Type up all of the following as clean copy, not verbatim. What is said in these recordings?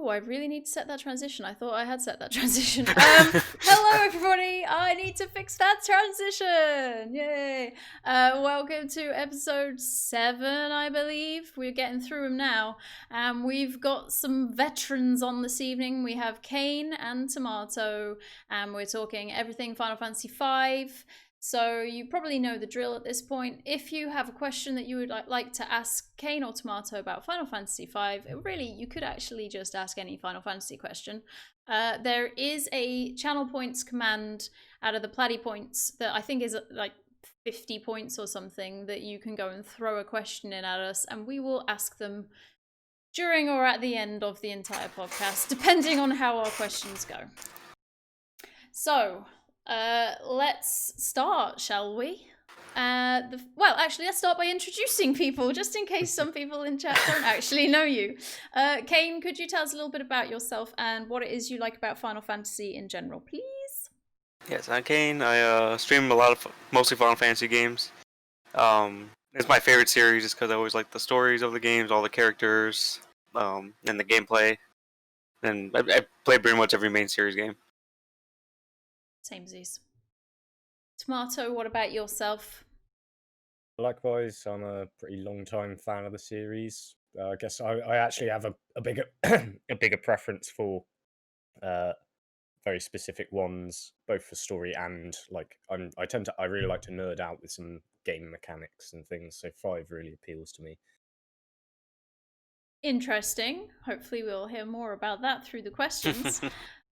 Oh, I really need to set that transition. I thought I had set that transition. Hello, everybody. I need to fix that transition. Yay. Welcome to episode 7, I believe. We're getting through them now. We've got some veterans on this evening. We have Kane and Tomato, and we're talking everything Final Fantasy V. So you probably know the drill at this point. If you have a question that you would like to ask Kane or Tomato about Final Fantasy V, really, you could actually just ask any Final Fantasy question. There is a channel points command out of the Platy points that I think is like 50 points or something that you can go and throw a question in at us, and we will ask them during or at the end of the entire podcast, depending on how our questions go. So, let's start, shall we? Well, actually, let's start by introducing people, just in case some people in chat don't actually know you. Kane, could you tell us a little bit about yourself and what it is you like about Final Fantasy in general, please? Yes, I'm Kane. I stream a lot of mostly Final Fantasy games. It's my favorite series just because I always like the stories of the games, all the characters, and the gameplay. And I play pretty much every main series game. Samesies. Tomato, what about yourself? Likewise, I'm a pretty long-time fan of the series. I guess I actually have a bigger a bigger preference for very specific ones, both for story and like I really like to nerd out with some game mechanics and things. So 5 really appeals to me. Interesting. Hopefully we'll hear more about that through the questions.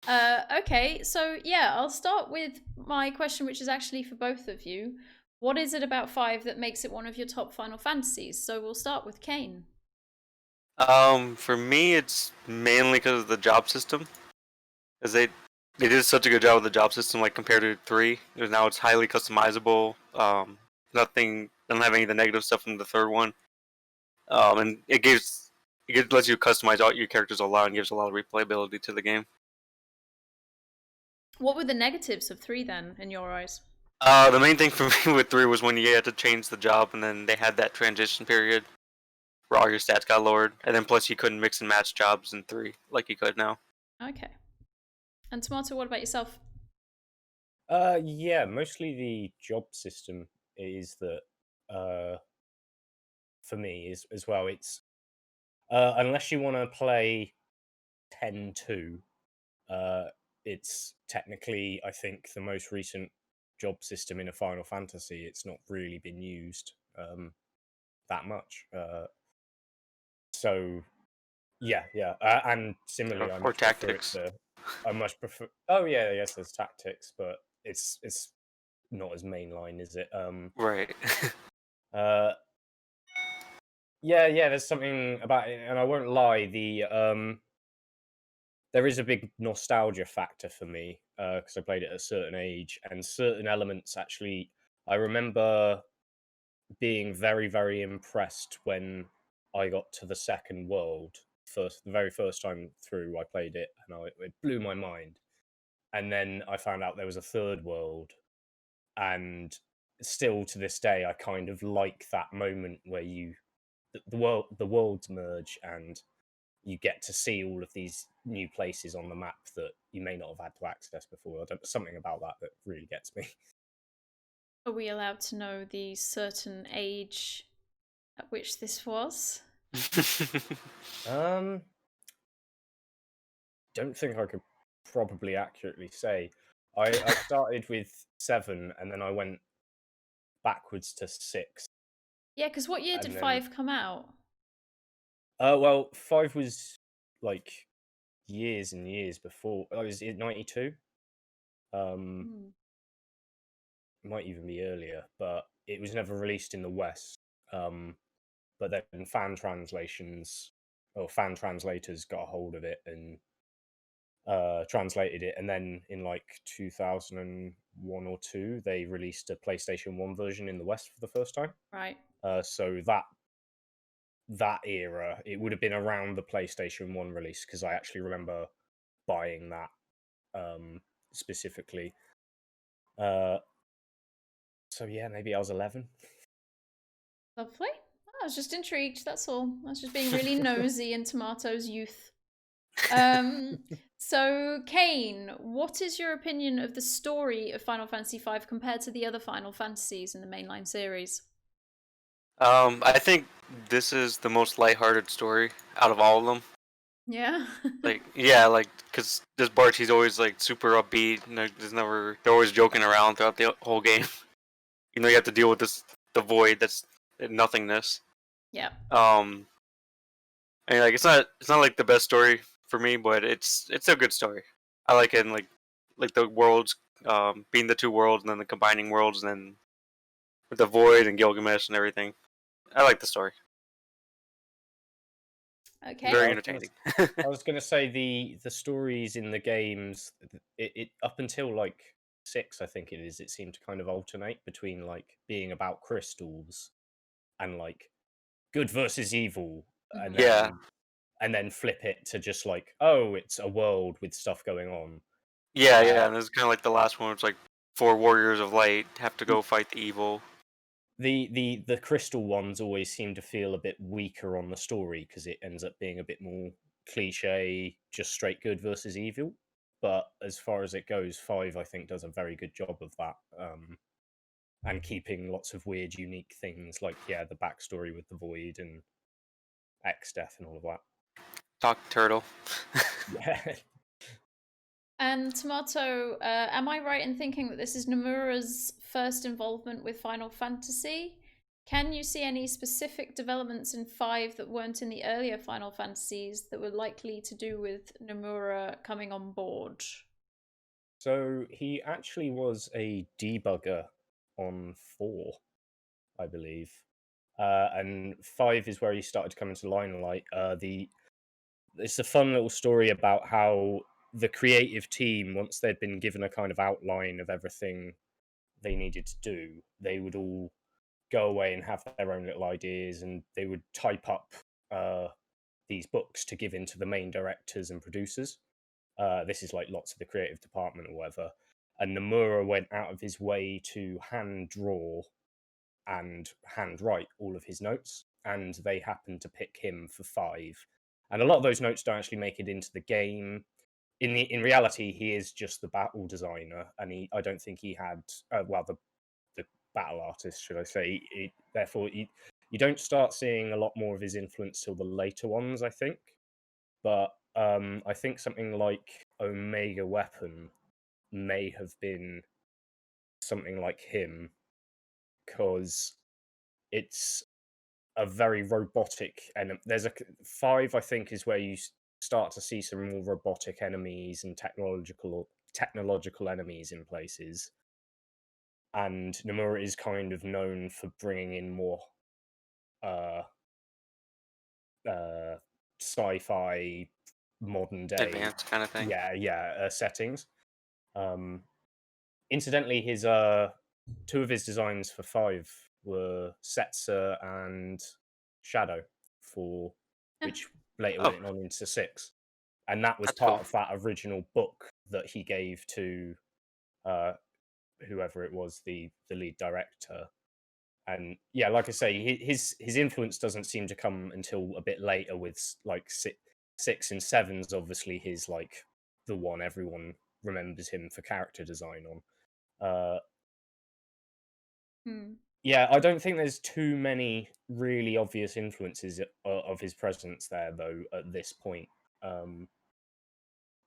Okay, so yeah, I'll start with my question, which is actually for both of you. What is it about 5 that makes it one of your top Final Fantasies? So we'll start with Kane. For me, it's mainly because of the job system, because they did such a good job with the job system, like compared to 3. Now it's highly customizable. Doesn't have any of the negative stuff in the third one. And it lets you customize all your characters a lot and gives a lot of replayability to the game. What were the negatives of 3 then, in your eyes? The main thing for me with 3 was when you had to change the job, and then they had that transition period where all your stats got lowered, and then plus you couldn't mix and match jobs in 3 like you could now. Okay. And Tomato, what about yourself? Yeah, mostly the job system is that for me is as well. It's unless you want to play 10-2, it's technically, I think, the most recent job system in a Final Fantasy. It's not really been used that much. So yeah, and similarly, Or tactics. I much prefer. Oh yeah, yes, there's tactics, but it's not as mainline, is it? Right. Yeah, there's something about it, and I won't lie, there is a big nostalgia factor for me, because I played it at a certain age, and certain elements actually, I remember being very, very impressed when I got to the second world. The very first time through, I played it, and it blew my mind. And then I found out there was a third world, and still to this day, I kind of like that moment where the worlds merge and you get to see all of these new places on the map that you may not have had to access before. Something about that really gets me. Are we allowed to know the certain age at which this was? Don't think I could probably accurately say. I started with 7 and then I went backwards to 6. Yeah, because what year did 5 come out? Well, 5 was like years and years before. Was it 92? Might even be earlier, but it was never released in the West. But then fan translators got a hold of it and translated it, and then in like 2001 or 2, they released a PlayStation 1 version in the West for the first time. Right. So that era, it would have been around the PlayStation 1 release, because I actually remember buying that specifically. So yeah, maybe I was 11. Lovely. I was just intrigued, that's all. I was just being really nosy in Tomato's youth. So Kane, what is your opinion of the story of Final Fantasy V compared to the other Final Fantasies in the mainline series? I think this is the most lighthearted story out of all of them. Yeah. Like, yeah, like, cause this Bart, he's always like super upbeat, and they're always joking around throughout the whole game. You know, you have to deal with the void that's nothingness. Yeah. And like, it's not like the best story for me, but it's a good story. I like it, and like the worlds, being the two worlds, and then the combining worlds, and then with the void and Gilgamesh and everything. I like the story. Okay. Very I was gonna, entertaining. I was gonna say the stories in the games, it up until like 6, I think it is. It seemed to kind of alternate between like being about crystals and like good versus evil, and Mhm. Yeah, then flip it to just like, oh, it's a world with stuff going on. yeah, Uh, and this is kind of like the last one. It's like 4 warriors of light have to go fight the evil. the crystal ones always seem to feel a bit weaker on the story because it ends up being a bit more cliche, just straight good versus evil. But as far as it goes, 5 I think does a very good job of that, and keeping lots of weird, unique things like the backstory with the void and X death and all of that. Talk turtle. Yeah. And Tomato, am I right in thinking that this is Nomura's first involvement with Final Fantasy? Can you see any specific developments in 5 that weren't in the earlier Final Fantasies that were likely to do with Nomura coming on board? So he actually was a debugger on 4, I believe. And 5 is where he started to come into limelight. It's a fun little story about how the creative team, once they'd been given a kind of outline of everything they needed to do, they would all go away and have their own little ideas, and they would type up these books to give into the main directors and producers. This is like lots of the creative department or whatever. And Nomura went out of his way to hand draw and handwrite all of his notes, and they happened to pick him for 5. And a lot of those notes don't actually make it into the game. In reality, he is just the battle designer, and I don't think he had the battle artist, should I say? Therefore, you don't start seeing a lot more of his influence till the later ones, I think. But I think something like Omega Weapon may have been something like him, because it's a very robotic, and there's a 5 I think is where you start to see some more robotic enemies and technological enemies in places. And Nomura is kind of known for bringing in more uh uh sci-fi modern day Advanced kind of thing. settings. um Incidentally, his 2 of his designs for 5 were Setzer and Shadow, for which later Oh, went on into 6. And that was that's part cool. of that original book that he gave to uh, whoever it was, the lead director. And yeah, like I say, his influence doesn't seem to come until a bit later with like 6 and 7's obviously his like the one everyone remembers him for character design on. Hmm. Yeah, I don't think there's too many really obvious influences of his presence there, though. At this point, um,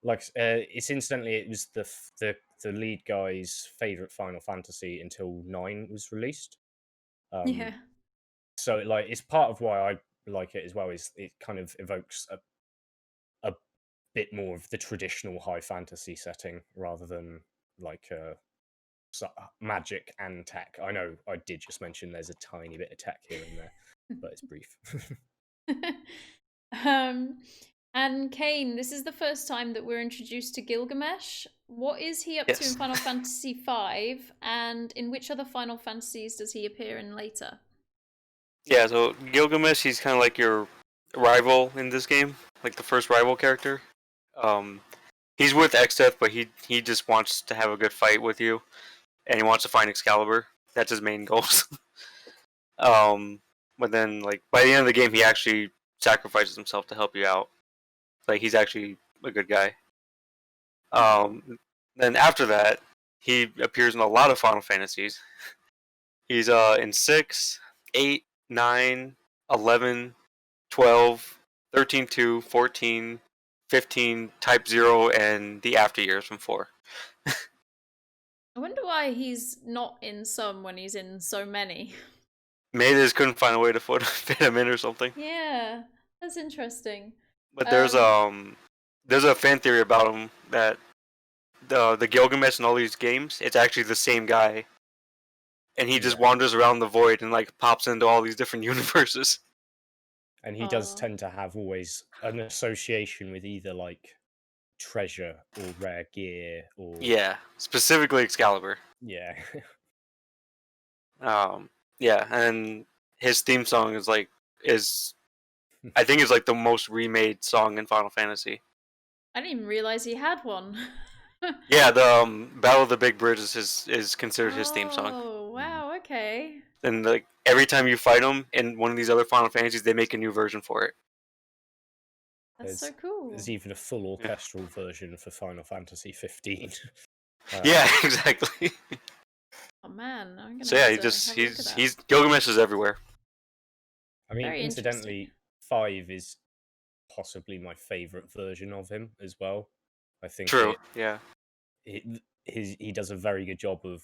it's incidentally it was the lead guy's favorite Final Fantasy until 9 was released. Yeah. So like it's part of why I like it as well. Is it kind of evokes a bit more of the traditional high fantasy setting rather than like magic and tech. I know I did just mention there's a tiny bit of tech here and there, but it's brief. um, and Kane, this is the first time that we're introduced to Gilgamesh. What is he up to in Yes. Final Fantasy V, and in which other Final Fantasies does he appear in later? Yeah, so Gilgamesh, he's kind of like your rival in this game, like the first rival character. Um, he's with Exdeath, but he just wants to have a good fight with you, and he wants to find Excalibur. That's his main goals. um, but then like by the end of the game, he actually sacrifices himself to help you out. Like he's actually a good guy. Then after that, he appears in a lot of Final Fantasies. He's in 6, 8, 9, 11, 12, 13, 2, 14, 15, Type 0, and the After Years from 4. I wonder why he's not in some when he's in so many. Maybe they just couldn't find a way to fit him in or something. Yeah, that's interesting. But there's a fan theory about him that the Gilgamesh in all these games, it's actually the same guy, and he just wanders around the void and like pops into all these different universes. And he does tend to have always an association with either like treasure or rare gear or Yeah, specifically Excalibur. yeah. Yeah, and his theme song is I think it's like the most remade song in Final Fantasy. I didn't even realize he had one. Yeah, the Battle of the Big Bridge is considered his theme song. Oh, wow, okay. And like every time you fight him in one of these other Final Fantasies, they make a new version for it. That's so cool. There's even a full orchestral version for Final Fantasy 15. Yeah, exactly. Oh man, I'm gonna. So yeah, he's Gilgamesh is everywhere. I mean, Very incidentally, 5 is possibly my favorite version of him as well. I think True. Yeah. he does a very good job of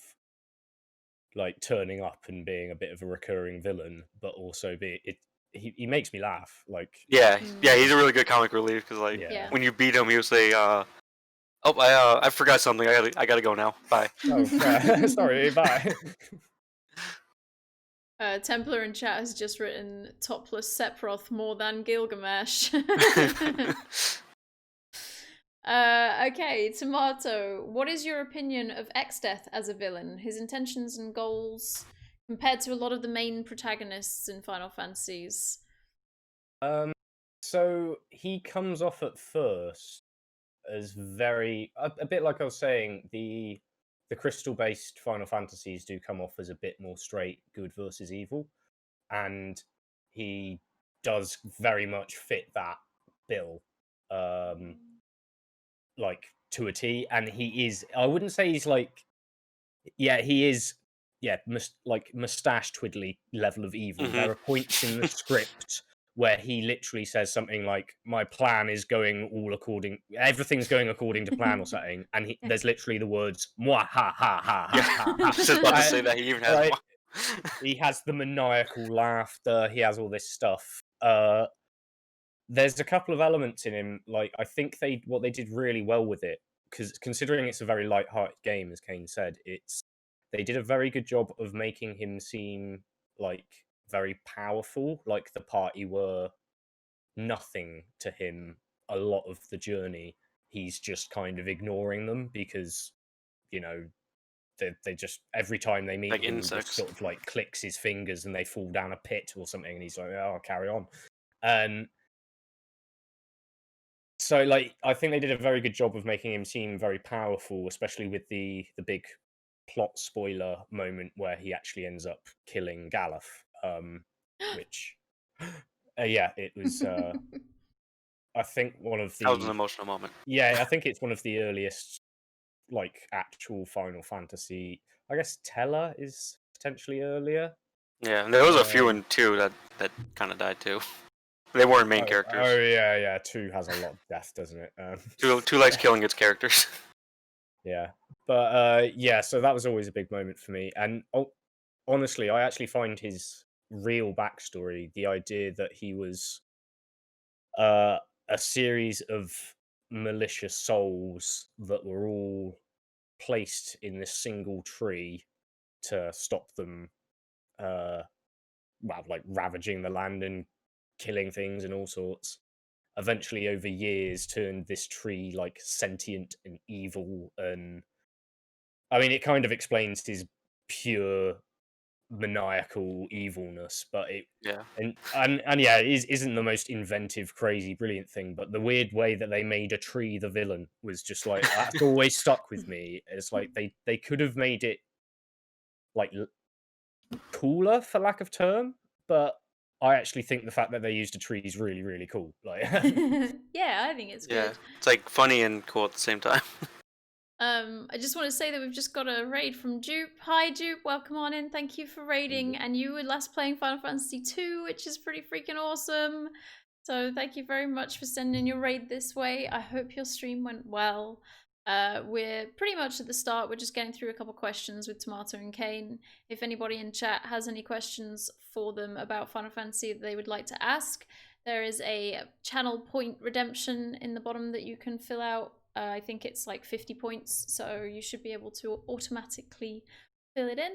like turning up and being a bit of a recurring villain, but also he makes me laugh. Like yeah, he's a really good comic relief because like when you beat him, he'll say, "Oh, I forgot something. I gotta go now. Bye." Oh, sorry, bye. Templar in chat has just written topless Sephiroth more than Gilgamesh. Okay, Tomato, what is your opinion of Exdeath as a villain? His intentions and goals compared to a lot of the main protagonists in Final Fantasies? So he comes off at first as very a bit like I was saying, the crystal-based Final Fantasies do come off as a bit more straight good versus evil, and he does very much fit that bill, like to a T. And he is, I wouldn't say he's like, he is, like mustache twiddly level of evil. There are points in the script where he literally says something like, "My plan is going everything's going according to plan," or something, and there's literally the words "moi ha ha ha ha." I was just about to say that he even has. He has the maniacal laughter. He has all this stuff. There's a couple of elements in him. Like I think what they did really well with it, because considering it's a very light-hearted game, as Kane said, they did a very good job of making him seem like very powerful, like the party were nothing to him a lot of the journey. He's just kind of ignoring them because, you know, they just, every time they meet like him, insects. He just sort of like clicks his fingers and they fall down a pit or something, and he's like, "Oh, I'll carry on." So like I think they did a very good job of making him seem very powerful, especially with the big plot spoiler moment where he actually ends up killing Galuf, which it was I think one of the That was an emotional moment. Yeah, I think it's one of the earliest like actual Final Fantasy. I guess Teller is potentially earlier. Yeah, and there was a few in 2 that kind of died too. They weren't main characters. Oh yeah. 2 has a lot of death, doesn't it? 2 likes killing its characters. Yeah, but so that was always a big moment for me. And honestly, I actually find his real backstory, the idea that he was a series of malicious souls that were all placed in this single tree to stop them, like ravaging the land and killing things and all sorts. Eventually, over years, turned this tree like sentient and evil, and I mean, it kind of explains his pure maniacal evilness, but it isn't the most inventive, crazy, brilliant thing. But the weird way that they made a tree the villain was just like that's always stuck with me. It's like they could have made it like cooler, for lack of term, but I actually think the fact that they used a tree is really, really cool. Like, Yeah, I think it's Yeah, good. it's like funny and cool at the same time. I just want to say that we've just got a raid from Dupe. Hi Dupe, welcome on in. Thank you for raiding. And you were last playing Final Fantasy 2, which is pretty freaking awesome. So thank you very much for sending your raid this way. I hope your stream went well. We're pretty much at the start. We're just getting through a couple questions with Tomato and Kane. If anybody in chat has any questions for them about Final Fantasy that they would like to ask, there is a channel point redemption in the bottom that you can fill out. I think it's like 50 points, so you should be able to automatically fill it in.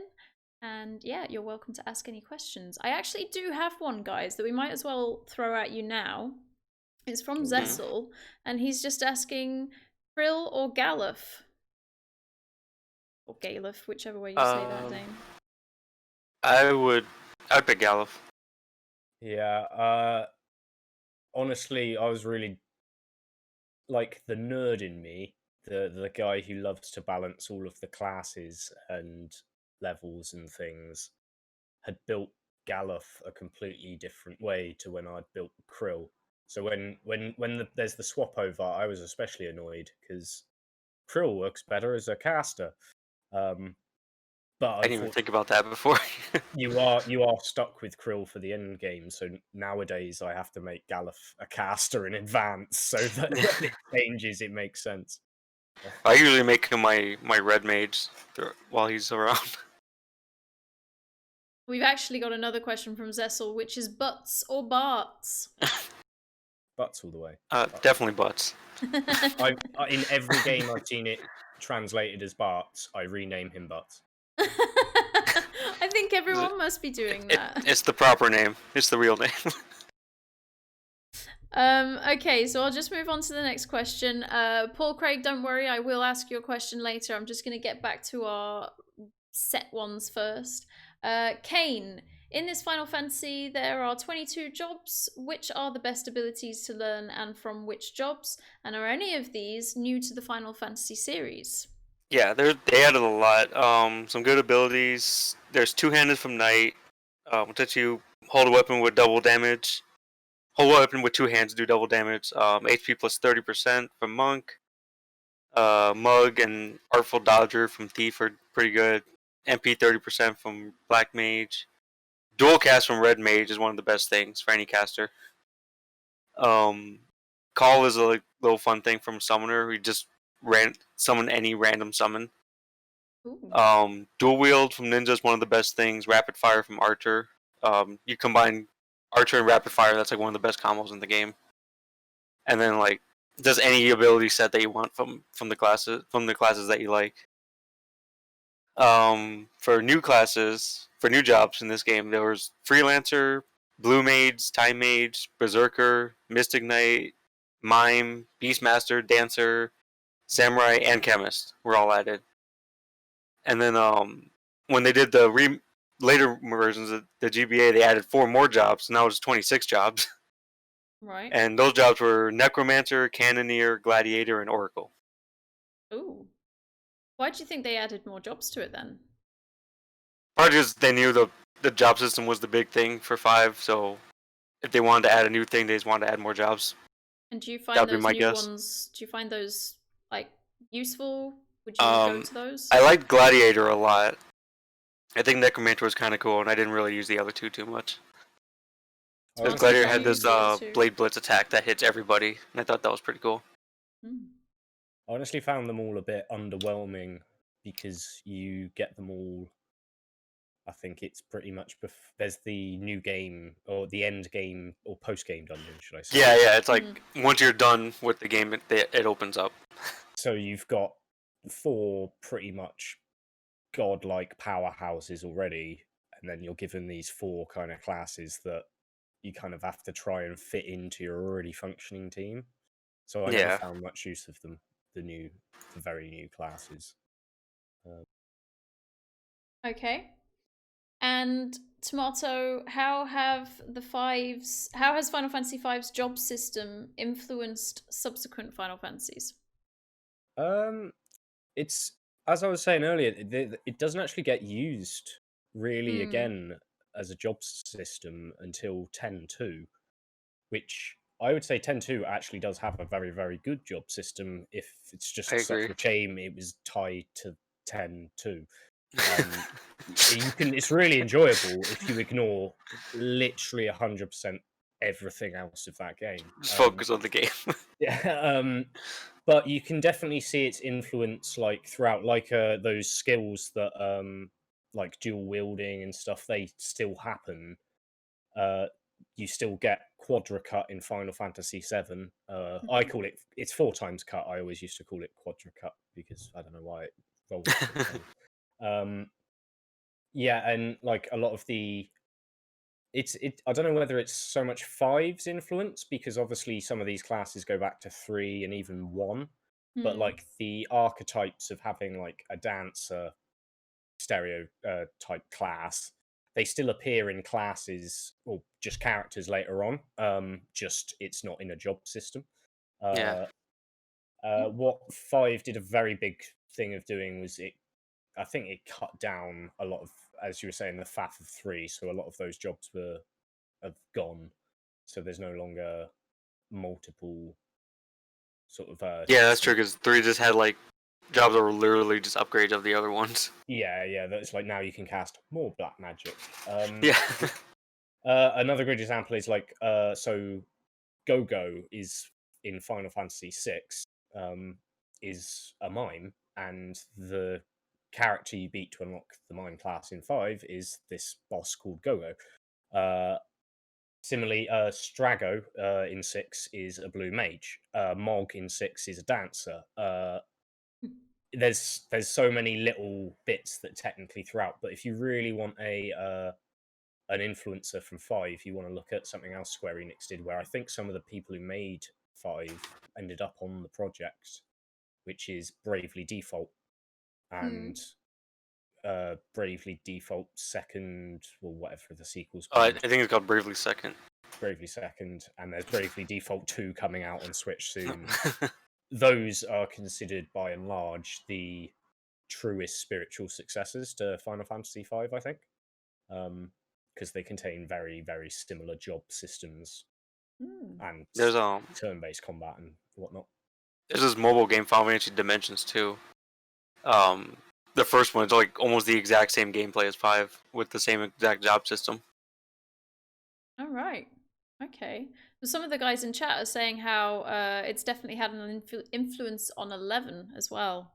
And yeah, you're welcome to ask any questions. I actually do have one, guys, that we might as well throw at you now. It's from Zessel, and he's just asking Krill or Galuf? Or Galuf, whichever way you say that name. I'd pick Galuf. Yeah, honestly, I was really like the nerd in me, the guy who loves to balance all of the classes and levels and things, had built Galuf a completely different way to when I'd built Krill. So when there's the swap over, I was especially annoyed because Krill works better as a caster. But I didn't even think about that before. you are stuck with Krill for the end game. So nowadays I have to make Galuf a caster in advance, so that when it changes, it makes sense. I usually make him my red mage while he's around. We've actually got another question from Zessel, which is butts or barts? Butts all the way. Definitely butts. In every game I've seen it translated as Barts, I rename him Butts. I think everyone must be doing that. It's the proper name. It's the real name. Okay, so I'll just move on to the next question. Paul Craig, don't worry, I will ask your question later. I'm just going to get back to our set ones first. Kane, in this Final Fantasy, there are 22 jobs. Which are the best abilities to learn and from which jobs? And are any of these new to the Final Fantasy series? Yeah, they added a lot. Some good abilities. There's two-handed from Knight, which lets you hold a weapon with double damage. Hold a weapon with two hands to do double damage. HP plus 30% from Monk. Mug and Artful Dodger from Thief are pretty good. MP 30% from Black Mage. Dual cast from Red Mage is one of the best things for any caster. Call is a little fun thing from Summoner. We just summon any random summon. Ooh. Dual wield from Ninja is one of the best things. Rapid fire from Archer. You combine Archer and Rapid fire. That's like one of the best combos in the game. And then like just any ability set that you want from the classes that you like. For new classes, for new jobs in this game, there was Freelancer, Blue Mage, Time Mage, Berserker, Mystic Knight, Mime, Beastmaster, Dancer, Samurai, and Chemist were all added. And then when they did the later versions of the GBA, they added 4 more jobs, so now it's 26 jobs. Right. And those jobs were Necromancer, Cannoneer, Gladiator, and Oracle. Ooh. Why do you think they added more jobs to it then? Probably because they knew the job system was the big thing for 5, so if they wanted to add a new thing, they just wanted to add more jobs. And do you find That'd be those my new guess. ones, do you find those like useful? Would you go to those? I liked Gladiator a lot. I think Necromancer was kind of cool, and I didn't really use the other two too much. Because Gladiator had this Blade Blitz attack that hits everybody, and I thought that was pretty cool. I honestly found them all a bit underwhelming because you get them all. I think it's pretty much there's the new game or the end game or post game dungeon, should I say? Yeah. It's like once you're done with the game, it opens up. So you've got 4 pretty much godlike powerhouses already, and then you're given these 4 kind of classes that you kind of have to try and fit into your already functioning team. So I never found much use of them, the very new classes. Okay. And Tomato, how has Final Fantasy V's job system influenced subsequent Final Fantasies? It's, as I was saying earlier, it doesn't actually get used really again as a job system until 10.2, which I would say 10.2 actually does have a very, very good job system. If it's I just agree. such a shame it was tied to 10.2. It's really enjoyable if you ignore literally 100% everything else of that game. Just focus on the game. Yeah, but you can definitely see its influence like throughout, like those skills that like dual wielding and stuff. They still happen. Uh, you still get quadra cut in Final Fantasy VII. I call it's 4 times cut. I always used to call it quadra cut because I don't know why it rolled off the tongue. Yeah, and like a lot of the I don't know whether it's so much five's influence, because obviously some of these classes go back to 3 and even 1, but like the archetypes of having like a dancer type class, they still appear in classes or just characters later on. Just it's not in a job system. Yeah. What 5 did a very big thing of doing was I think it cut down a lot of, as you were saying, the faff of 3. So a lot of those jobs have gone. So there's no longer multiple sort of. Yeah, that's true, because 3 just had like jobs that were literally just upgrades of the other ones. Yeah. That's like now you can cast more black magic. Yeah. Another good example is like so Go-Go is in Final Fantasy VI, is a mime, and the character you beat to unlock the mime class in 5 is this boss called Go-Go. Similarly, Strago in 6 is a blue mage. Mog in 6 is a dancer. There's so many little bits that technically throughout, but if you really want an influencer from 5, you want to look at something else Square Enix did, where I think some of the people who made 5 ended up on the project, which is Bravely Default. And Bravely Default Second, or whatever the sequel's I called. think it's called Bravely Second. Bravely Second, and there's Bravely Default 2 coming out on Switch soon. Those are considered by and large the truest spiritual successors to Final Fantasy V, I think. Because they contain very, very similar job systems and There's turn-based combat and whatnot. There's this mobile game, Final Fantasy Dimensions 2. The first one is like almost the exact same gameplay as 5 with the same exact job system. All right. Okay. So some of the guys in chat are saying how it's definitely had an influence on 11 as well.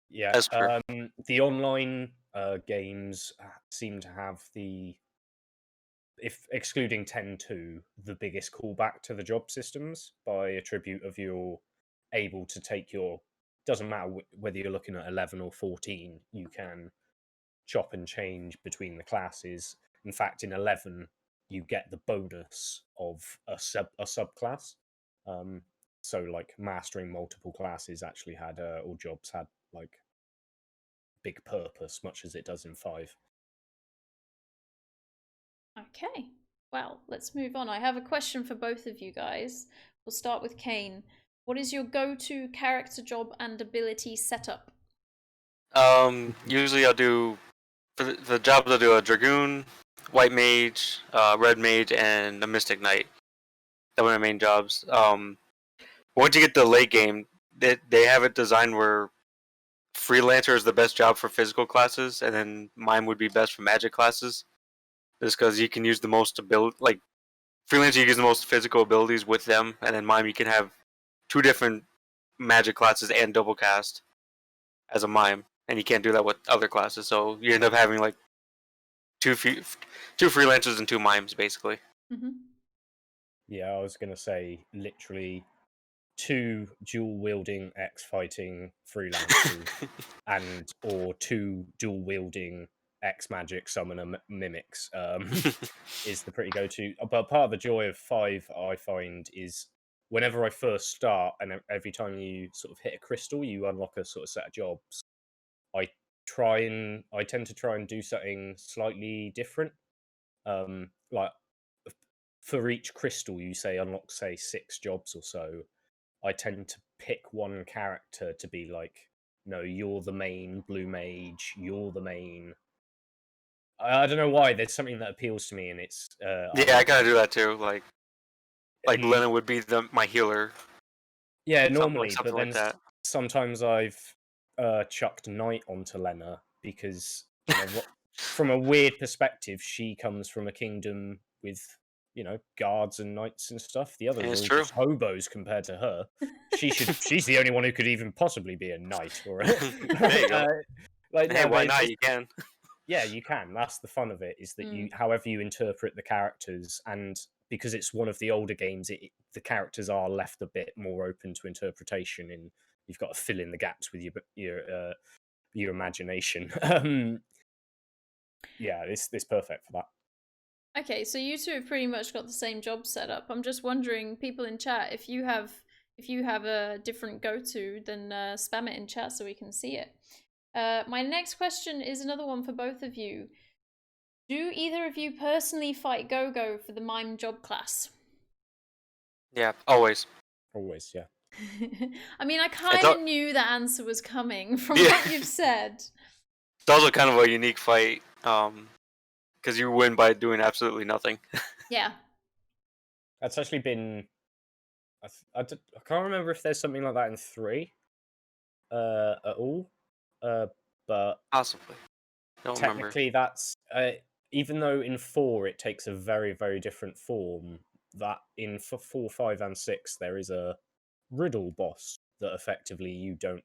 Yeah, That's true. the online games seem to have if excluding 10.2, the biggest callback to the job systems by attribute of you're able to take doesn't matter whether you're looking at 11 or 14, you can chop and change between the classes. In fact, in 11, you get the bonus of a subclass. So like mastering multiple classes actually had, or jobs had like big purpose, much as it does in 5. Okay. Well, let's move on. I have a question for both of you guys. We'll start with Kane. What is your go-to character job and ability setup? Usually I'll do, for the jobs I'll do a Dragoon, White Mage, Red Mage, and a Mystic Knight. That were my main jobs. Once you get to the late game, they have it designed where Freelancer is the best job for physical classes, and then Mime would be best for magic classes. Just because you can use the most ability, like Freelancer, you use the most physical abilities with them, and then Mime, you can have 2 different magic classes and double cast as a Mime, and you can't do that with other classes. So you end up having like two Freelancers and 2 Mimes, basically. Yeah, I was going to say literally 2 dual wielding X fighting freelancers or 2 dual wielding X magic summoner mimics is the pretty go-to. But part of the joy of 5, I find, is whenever I first start and every time you sort of hit a crystal, you unlock a sort of set of jobs. I tend to try and do something slightly different. Like for each crystal you say unlock, say, 6 jobs or so, I tend to pick one character to be like, no, you're the main blue mage, you're the main I don't know why. There's something that appeals to me, and it's Yeah, I kind of do that too. Like and Lennon would be my healer, yeah, something normally, but like then that. sometimes I've chucked Knight onto Lena because from a weird perspective, she comes from a kingdom with guards and knights and stuff. The And others it's are all true. just hobos compared to her. She's the only one who could even possibly be a knight or There you go. like Hey, no, why but not? You can. yeah, you can. That's the fun of it, is that Mm. however you interpret the characters, and because it's one of the older games, the characters are left a bit more open to interpretation, and you've got to fill in the gaps with your imagination. Yeah, this perfect for that. Okay, so you two have pretty much got the same job set up. I'm just wondering, people in chat, if you have a different go-to, then spam it in chat so we can see it. My next question is another one for both of you. Do either of you personally fight Go-Go for the mime job class? Yeah, always. Always, yeah. I mean, I kind It's of knew the answer was coming from Yeah. what you've said. also kind of a unique fight, because you win by doing absolutely nothing. Yeah. That's actually been. I can't remember if there's something like that in 3, at all. But Possibly. Don't remember. technically, that's even though in 4 it takes a very, very different form. That in 4, 5, and 6 there is a riddle boss that effectively you don't.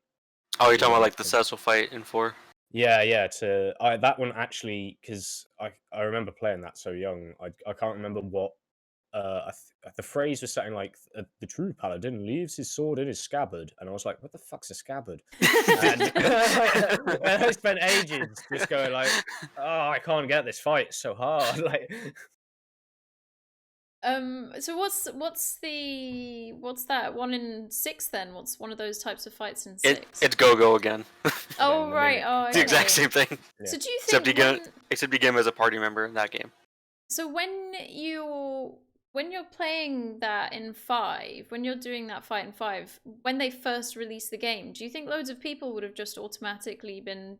Oh, you're do talking about like the anything. Cecil fight in 4? Yeah, yeah. That one actually, because I remember playing that so young. I can't remember what the phrase was something like the true paladin leaves his sword in his scabbard, and I was like, what the fuck's a scabbard? And I spent ages just going like, oh, I can't get this fight, it's so hard. Like, So what's that one in 6 then? What's one of those types of fights in 6? It's Go-Go again. Oh then the right. mimic. Oh, It's the exact okay. same thing. Yeah. So do you Except think you get him as a party member in that game. so when you're playing that in 5, when you're doing that fight in 5, when they first released the game, do you think loads of people would have just automatically been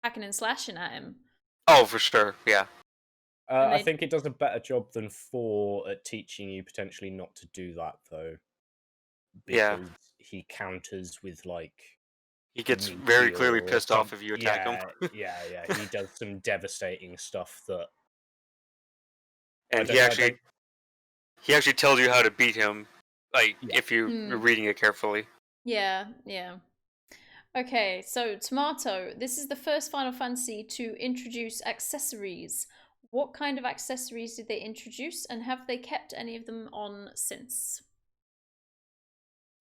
hacking and slashing at him? Oh, for sure. Yeah. And I they- think it does a better job than 4 at teaching you potentially not to do that, though. Yeah. Because he counters with like He gets very meteor clearly or pissed off if you attack him. yeah. He does some devastating stuff that. And I don't- he actually tells you how to beat him, like Yeah. if you're reading it carefully. Yeah. Okay, so Tomato, this is the first Final Fantasy to introduce accessories. What kind of accessories did they introduce, and have they kept any of them on since?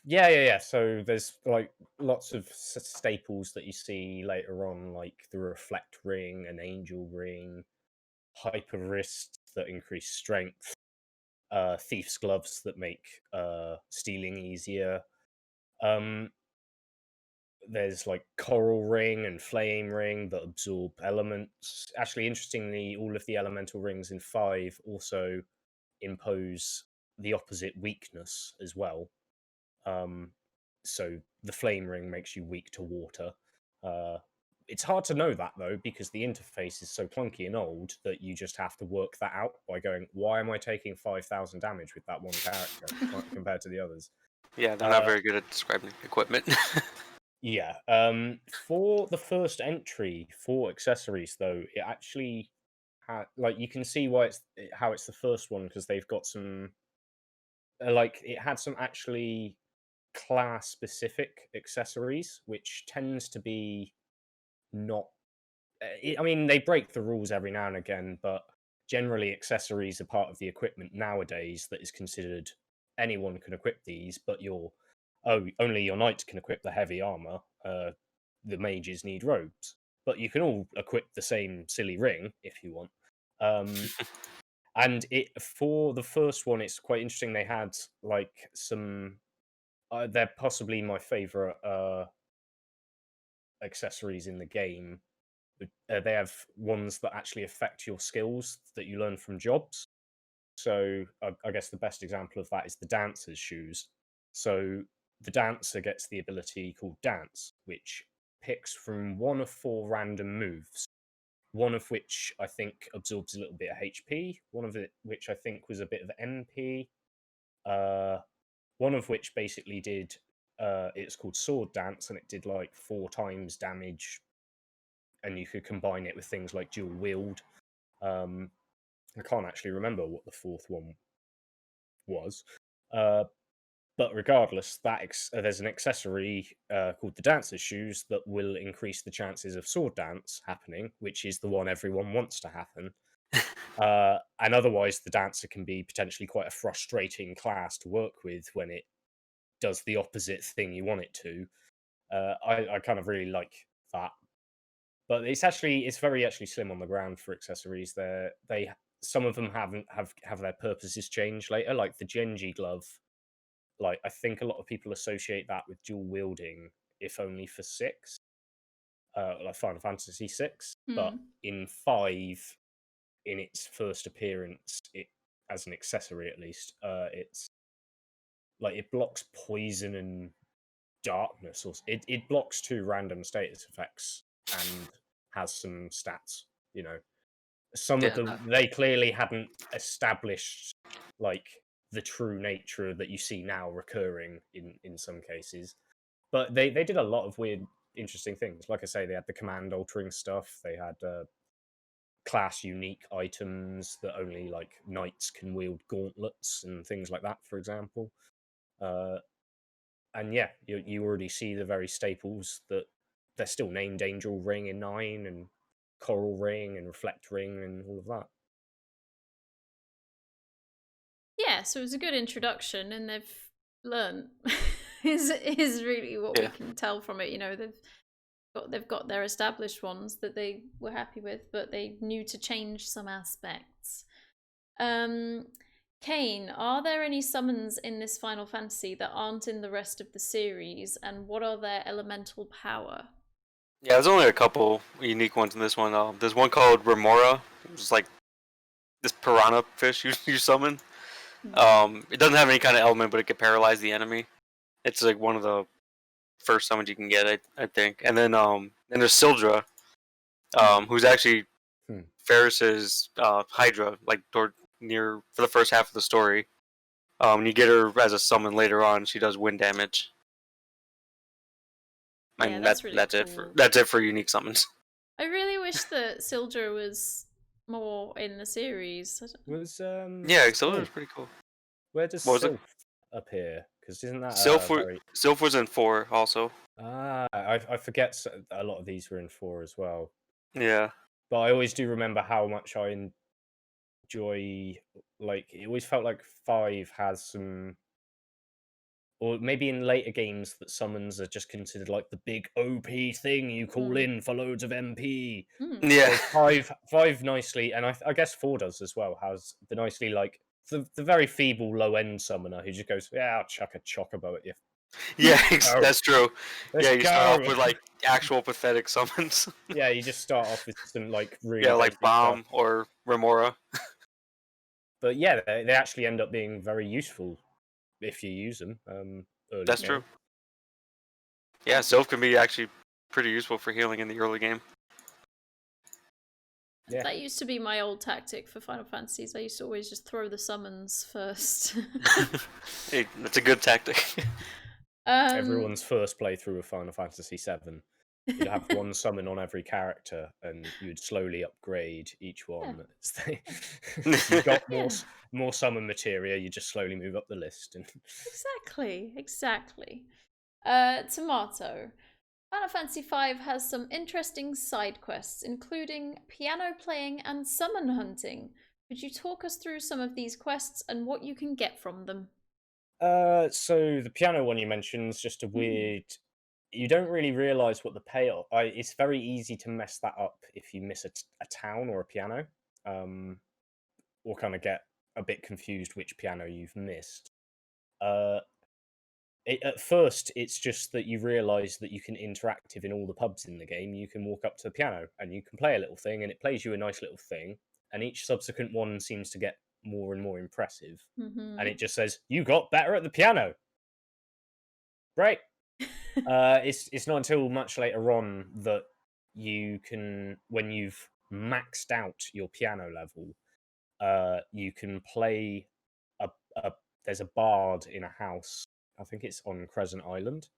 Yeah. So there's like lots of staples that you see later on, like the reflect ring, an angel ring, hyper wrists that increase strength, thief's gloves that make stealing easier. There's like coral ring and flame ring that absorb elements. Actually, interestingly, all of the elemental rings in 5 also impose the opposite weakness as well. So the flame ring makes you weak to water. It's hard to know that though, because the interface is so clunky and old that you just have to work that out by going, why am I taking 5,000 damage with that one character compared to the others? Yeah, they're not very good at describing equipment. Yeah. For the first entry for accessories, though, it actually had like you can see why how it's the first one, because they've got some like it had some actually class specific accessories, which tends to be not. I mean, they break the rules every now and again, but generally accessories are part of the equipment nowadays that is considered anyone can equip these, but only your knights can equip the heavy armor. The mages need robes, but you can all equip the same silly ring if you want. And for the first one, it's quite interesting. They had like some. They're possibly my favorite accessories in the game. They have ones that actually affect your skills that you learn from jobs. So I guess the best example of that is the dancer's shoes. So the dancer gets the ability called Dance, which picks from one of 4 random moves one of which I think absorbs a little bit of HP, one of it which I think was a bit of MP, one of which basically did, it's called Sword Dance, and it did like 4 times damage, and you could combine it with things like Dual Wield. I can't actually remember what the 4th one was. But regardless, there's an accessory called the Dancer's Shoes that will increase the chances of Sword Dance happening, which is the one everyone wants to happen. And otherwise, the Dancer can be potentially quite a frustrating class to work with when it does the opposite thing you want it to. I kind of really like that. But it's very actually slim on the ground for accessories. Some of them have their purposes changed later, like the Genji glove. Like, I think a lot of people associate that with dual wielding, if only for 6, like Final Fantasy 6. But in 5, in its first appearance, as an accessory at least, it's like it blocks poison and darkness, or it blocks 2 random status effects and has some stats. Some of them they clearly hadn't established like the true nature that you see now recurring in some cases, but they did a lot of weird, interesting things. Like I say, they had the command altering stuff. They had class unique items that only like knights can wield gauntlets and things like that, for example. And yeah, you already see the very staples that they're still named Angel Ring in 9 and Coral Ring and Reflect Ring and all of that. Yeah, so it was a good introduction, and they've learned is really what we can tell from it. They've got their established ones that they were happy with, but they knew to change some aspects. Kane, are there any summons in this Final Fantasy that aren't in the rest of the series, and what are their elemental power? Yeah, there's only a couple unique ones in this one. There's one called Remora. It's like this piranha fish you summon. It doesn't have any kind of element, but it can paralyze the enemy. It's like one of the first summons you can get, I think. And then there's Sildra, who's actually Ferris's Hydra, like for the first half of the story. You get her as a summon later on. She does wind damage. Yeah, that's really cool. That's it for unique summons. I really wish that Sildra was more in the series. Yeah, Sildra was pretty cool. Where does Sylph appear? Because isn't that Sylph was in 4 also. I forget a lot of these were in 4 as well. Yeah, but I always do remember how much I enjoy. Like, it always felt like 5 has some, or maybe in later games that summons are just considered like the big OP thing you call in for loads of MP. Yeah, 5 nicely, and I guess 4 does as well, has the nicely like the very feeble low end summoner who just goes, yeah, I'll chuck a chocobo at you. Yeah, that's true. You start off with like actual pathetic summons. Yeah, you just start off with some like really like Bomb stuff. or Remora. But yeah, they actually end up being very useful if you use them. That's true. Yeah, Sylph can be actually pretty useful for healing in the early game. Yeah. That used to be my old tactic for Final Fantasies. I used to always just throw the summons first. Hey, that's a good tactic. Everyone's first playthrough of Final Fantasy VII. You'd have one summon on every character, and you'd slowly upgrade each one. Yeah. You've got more summon materia, you just slowly move up the list. Exactly. Tomato. Final Fantasy V has some interesting side quests, including piano playing and summon hunting. Could you talk us through some of these quests and what you can get from them? So the piano one you mentioned is just a weird. You don't really realize what the payoff. It's very easy to mess that up if you miss a town or a piano, or kind of get a bit confused which piano you've missed. At first, it's just that you realise that you can interact in all the pubs in the game. You can walk up to the piano and you can play a little thing, and it plays you a nice little thing. And each subsequent one seems to get more and more impressive. And it just says, you got better at the piano. Right. It's not until much later on that you can, when you've maxed out your piano level, you can play a there's a bard in a house. I think it's on Crescent Island.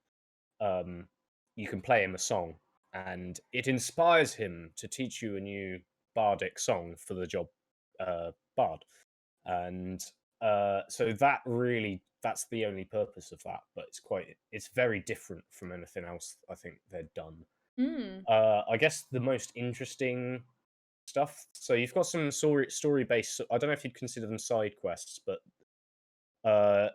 You can play him a song, and it inspires him to teach you a new bardic song for the job bard. And so that's the only purpose of that. But it's very different from anything else I think they've done. I guess the most interesting stuff. So you've got some story-based. I don't know if you'd consider them side quests, but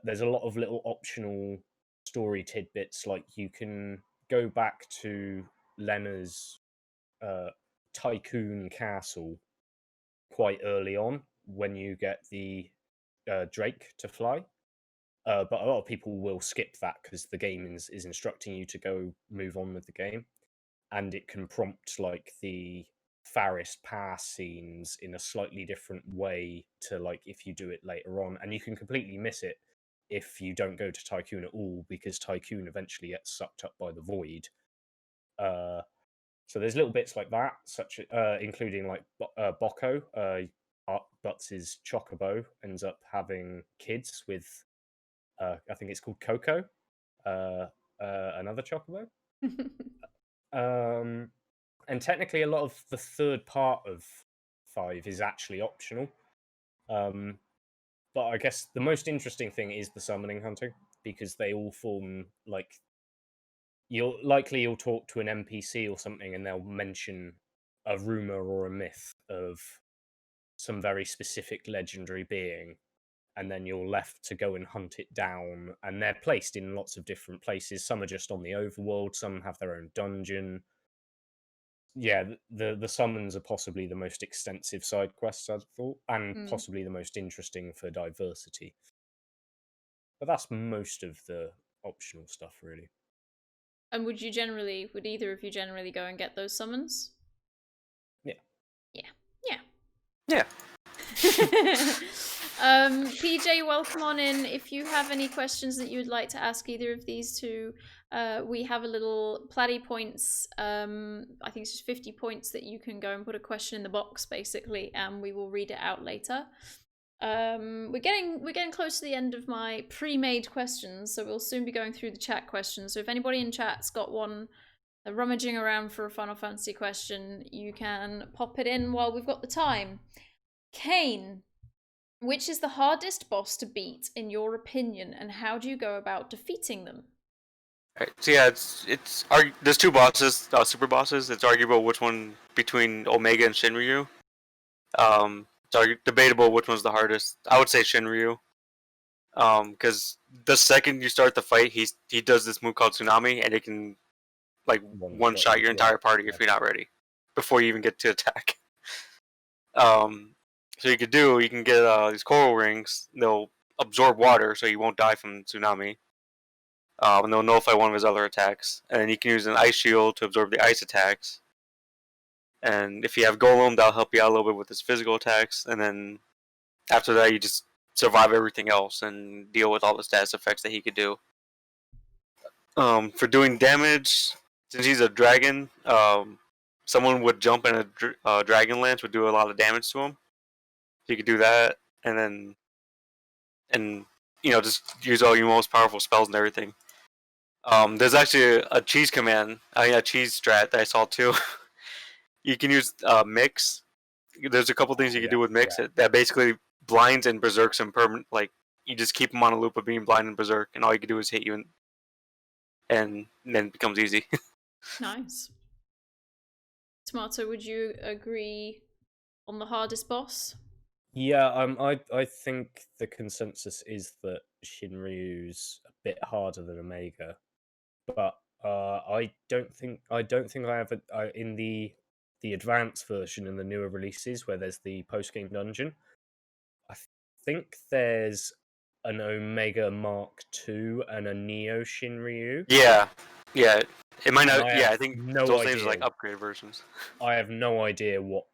there's a lot of little optional story tidbits. Like you can go back to Lena's Tycoon Castle quite early on when you get the Drake to fly. But a lot of people will skip that because the game is instructing you to go move on with the game, and it can prompt like the Faris Pass scenes in a slightly different way to like if you do it later on, and you can completely miss it if you don't go to Tycoon at all because Tycoon eventually gets sucked up by the void. So there's little bits like that, including like Bocco. Butts' Chocobo ends up having kids with, I think it's called Coco, another Chocobo. And technically, a lot of the third part of 5 is actually optional. But I guess the most interesting thing is the summoning hunting, because they all form like you'll talk to an NPC or something, and they'll mention a rumor or a myth of some very specific legendary being, and then you're left to go and hunt it down. And they're placed in lots of different places. Some are just on the overworld. Some have their own dungeon. Yeah, the summons are possibly the most extensive side quests I've thought, and possibly the most interesting for diversity. But that's most of the optional stuff, really. And would either of you generally go and get those summons? Yeah. PJ, welcome on in. If you have any questions that you would like to ask either of these two, we have a little Platy points. I think it's just 50 points that you can go and put a question in the box, basically, and we will read it out later. We're getting close to the end of my pre-made questions, so we'll soon be going through the chat questions. So if anybody in chat's got one, rummaging around for a Final Fantasy question, you can pop it in while we've got the time. Kane, which is the hardest boss to beat in your opinion, and how do you go about defeating them? Right, so yeah, there's 2 bosses, super bosses. It's arguable which one between Omega and Shinryu. It's debatable which one's the hardest. I would say Shinryu, because the second you start the fight, he does this move called Tsunami, and it can like one shot your entire party if you're not ready before you even get to attack. So you can get these coral rings. They'll absorb water, so you won't die from Tsunami. And they'll nullify one of his other attacks. And then you can use an ice shield to absorb the ice attacks. And if you have Golem, that'll help you out a little bit with his physical attacks. And then after that, you just survive everything else and deal with all the status effects that he could do. For doing damage, since he's a dragon, someone would jump in a dragon lance would do a lot of damage to him. So you could do that, and just use all your most powerful spells and everything. There's actually a cheese command, a cheese strat that I saw too. You can use Mix. There's a couple things you can do with Mix that basically blinds and berserks him permanent. Like you just keep him on a loop of being blind and berserk, and all you can do is hit you, and then it becomes easy. Nice. Tomato, would you agree on the hardest boss? Yeah, I think the consensus is that Shinryu's a bit harder than Omega, but I don't think I have in the advanced version and the newer releases where there's the post-game dungeon. I think there's an Omega Mark II and a Neo Shinryu. Yeah. It might not. I I think no those idea. things are like upgrade versions. I have no idea what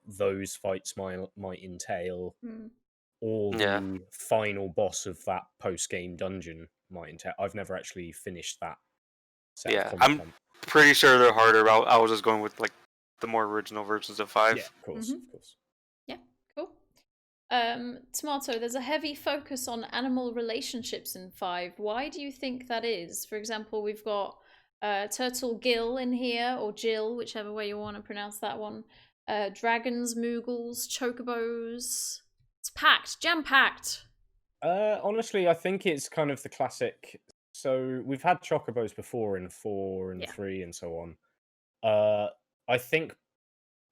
those fights might entail, or the final boss of that post-game dungeon might entail. I've never actually finished that set of content. I'm pretty sure they're harder. I was just going with like the more original versions of 5. Yeah, of course, Mhm. of course. Yeah, cool. Tomato, there's a heavy focus on animal relationships in 5. Why do you think that is? For example, we've got Turtle Gill in here, or Jill, whichever way you want to pronounce that one. Dragons, Moogles, Chocobos. It's packed, jam-packed. Honestly, I think it's kind of the classic. So we've had chocobos before in 4 and Yeah. 3 and so on. I think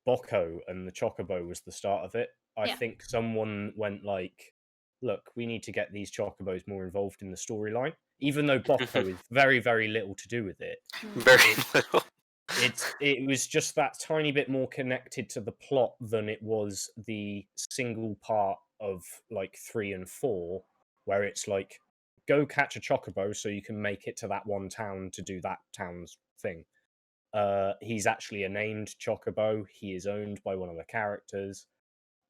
Bocco and the chocobo was the start of it. I Yeah. think someone went like, "Look, we need to get these chocobos more involved in the storyline." Even though Bocco is very, very little to do with it, Very little. it was just that tiny bit more connected to the plot than it was the single part of like 3 and 4, where it's like, go catch a chocobo so you can make it to that one town to do that town's thing. He's actually a named chocobo. He is owned by one of the characters.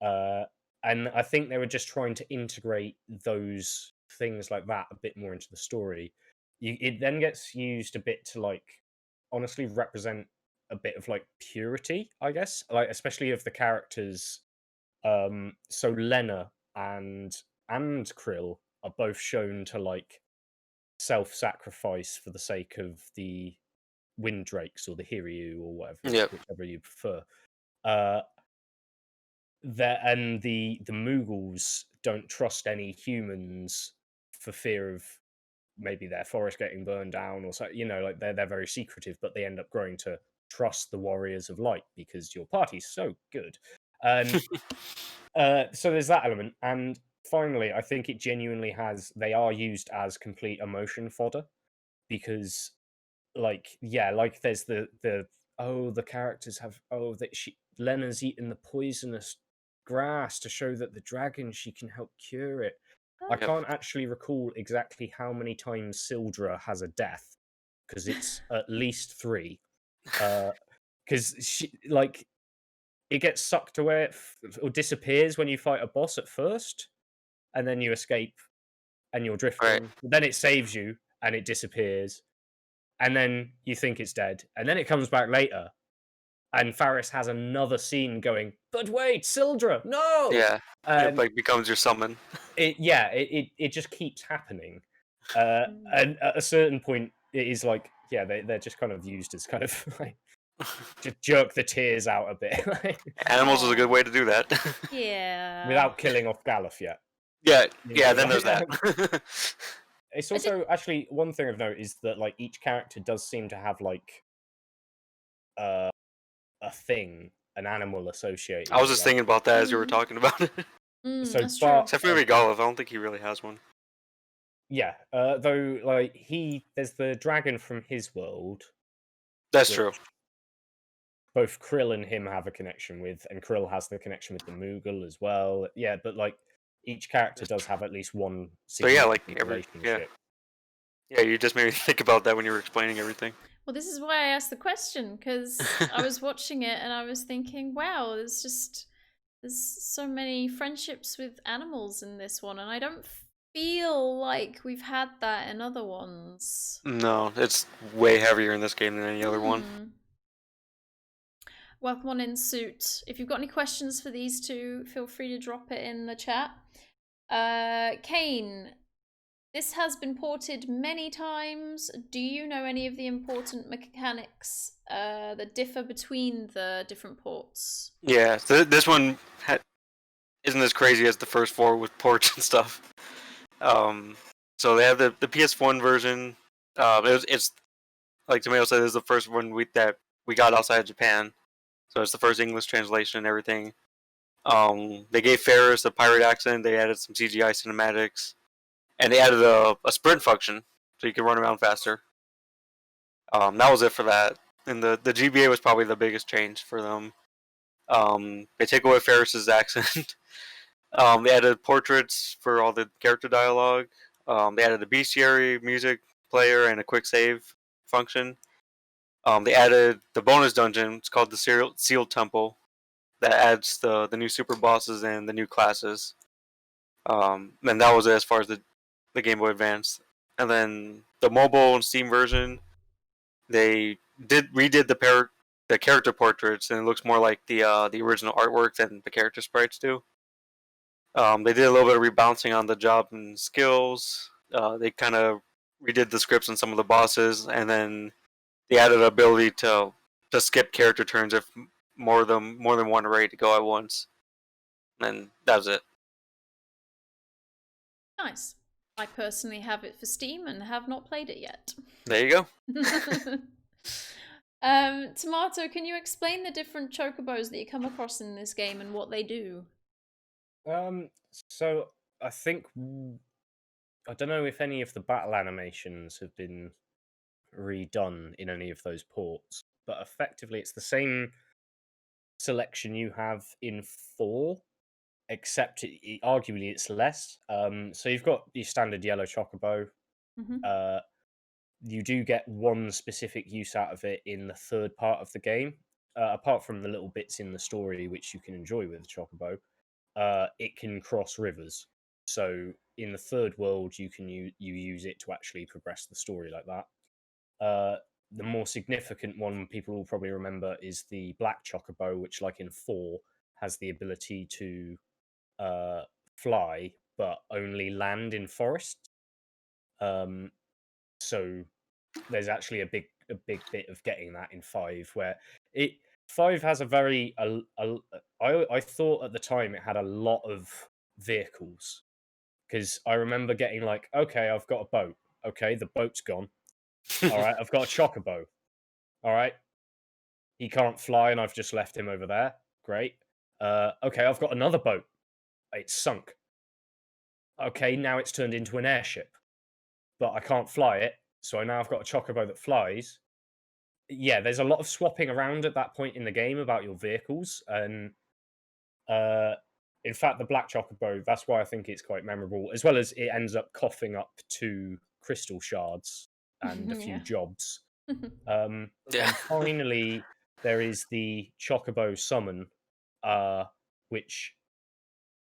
And I think they were just trying to integrate those things like that a bit more into the story. It then gets used a bit to like honestly represent a bit of like purity, I guess, like especially of the characters. So Lena and Krill are both shown to like self-sacrifice for the sake of the Windrakes or the Hiryu or whatever, Yep. whichever you prefer. And the Moogles don't trust any humans for fear of maybe their forest getting burned down or so. You know, like they're very secretive, but they end up growing to trust the Warriors of Light because your party's so good. And so there's that element. And finally, I think it genuinely has. They are used as complete emotion fodder because like like there's the the characters have that Lena's eaten the poisonous grass to show that the dragon she can help cure it. I Yep. can't actually recall exactly how many times Sildra has a death because it's at least 3. Because she like it gets sucked away or disappears when you fight a boss at first, and then you escape and you're drifting. Right. Then it saves you and it disappears, and then you think it's dead, and then it comes back later, and Faris has another scene going, but wait, Sildra, no! Yeah. It And like becomes your summon. it just keeps happening. And at a certain point, it is like, yeah, they're just kind of used as kind of like, to jerk the tears out a bit. Animals is a good way to do that. Yeah. Without killing off Galuf yet. Yeah, You yeah, know, then there's like- that. It's also actually one thing of note is that like each character does seem to have like a thing, an animal associated. I was with just it. thinking about that as you were Mhm. talking about it. So That's true. Bart- Except for maybe Golov, I don't think he really has one. Yeah, though like there's the dragon from his world. That's which true. Both Krill and him have a connection with, and Krill has the connection with the Moogle as well. Yeah, but like each character does have at least one. So yeah, like significant every yeah, you just made me think about that when you were explaining everything. Well, this is why I asked the question, because I was watching it and I was thinking, wow, there's so many friendships with animals in this one, and I don't feel like we've had that in other ones. No, it's way heavier in this game than any other one. Hmm. Welcome on in, Suit. If you've got any questions for these two, feel free to drop it in the chat. Kane, this has been ported many times. Do you know any of the important mechanics that differ between the different ports? Yeah, this one isn't as crazy as the first 4 with ports and stuff. So they have the PS1 version. It's like Tomato said, this is the first one that we got outside of Japan. So it's the first English translation and everything. They gave Faris a pirate accent. They added some CGI cinematics, and they added a sprint function so you can run around faster. That was it for that. And the GBA was probably the biggest change for them. They take away Faris's accent. They added portraits for all the character dialogue. They added a bestiary music player and a quick save function. They added the bonus dungeon. It's called the Sealed Temple. That adds the new super bosses and the new classes. And that was it as far as the Game Boy Advance. And then the mobile and Steam version, they redid the the character portraits, and it looks more like the original artwork than the character sprites do. They did a little bit of rebalancing on the job and skills. They kind of redid the scripts on some of the bosses, and then they added the ability to skip character turns if more than one are ready to go at once. And that was it. Nice. I personally have it for Steam and have not played it yet. There you go. Tomato, can you explain the different chocobos that you come across in this game and what they do? So I think I don't know if any of the battle animations have been redone in any of those ports, but effectively it's the same selection you have in 4, except arguably it's less. So you've got your standard yellow chocobo. Mm-hmm. You do get one specific use out of it in the third part of the game, apart from the little bits in the story which you can enjoy with chocobo. It can cross rivers. So in the third world, you can you use it to actually progress the story like that. The more significant one people will probably remember is the black chocobo, which, like in 4, has the ability to fly, but only land in forests. So there's actually a big bit of getting that in 5, where 5 has a very I thought at the time it had a lot of vehicles, because I remember getting like, okay, I've got a boat. Okay, the boat's gone. All right, I've got a chocobo. All right, he can't fly, and I've just left him over there. Great. Okay, I've got another boat. It's sunk. Okay, now it's turned into an airship, but I can't fly it, so now I've got a chocobo that flies. Yeah, there's a lot of swapping around at that point in the game about your vehicles, and in fact, the black chocobo, that's why I think it's quite memorable, as well as it ends up coughing up 2 crystal shards and a few jobs. And finally, there is the chocobo summon, which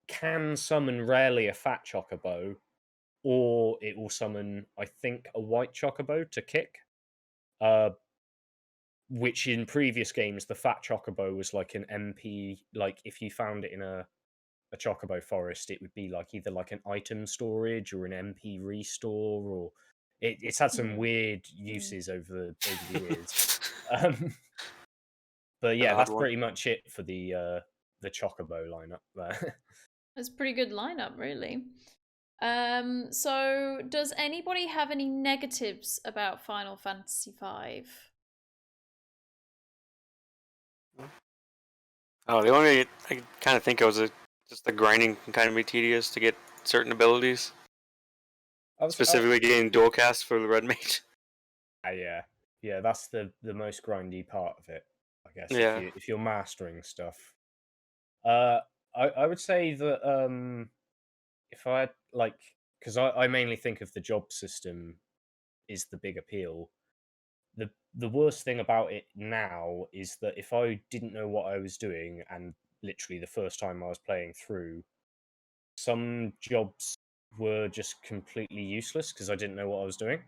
can summon rarely a fat chocobo, or it will summon, I think, a white chocobo to kick. Which in previous games, the fat chocobo was like an MP. Like if you found it in a chocobo forest, it would be like either like an item storage or an MP restore, or it's had some weird uses over the years. But yeah, that's pretty much it for the chocobo lineup there. That's a pretty good lineup, really. So does anybody have any negatives about Final Fantasy V? Oh, the only I kind of think it was just the grinding can kind of be tedious to get certain abilities. Specifically getting dual cast for the red mage. Yeah, that's the most grindy part of it, I guess. Yeah. If you're mastering stuff. I would say that if I had, like, because I mainly think of the job system is the big appeal. The worst thing about it now is that if I didn't know what I was doing, and literally the first time I was playing through, some jobs were just completely useless because I didn't know what I was doing.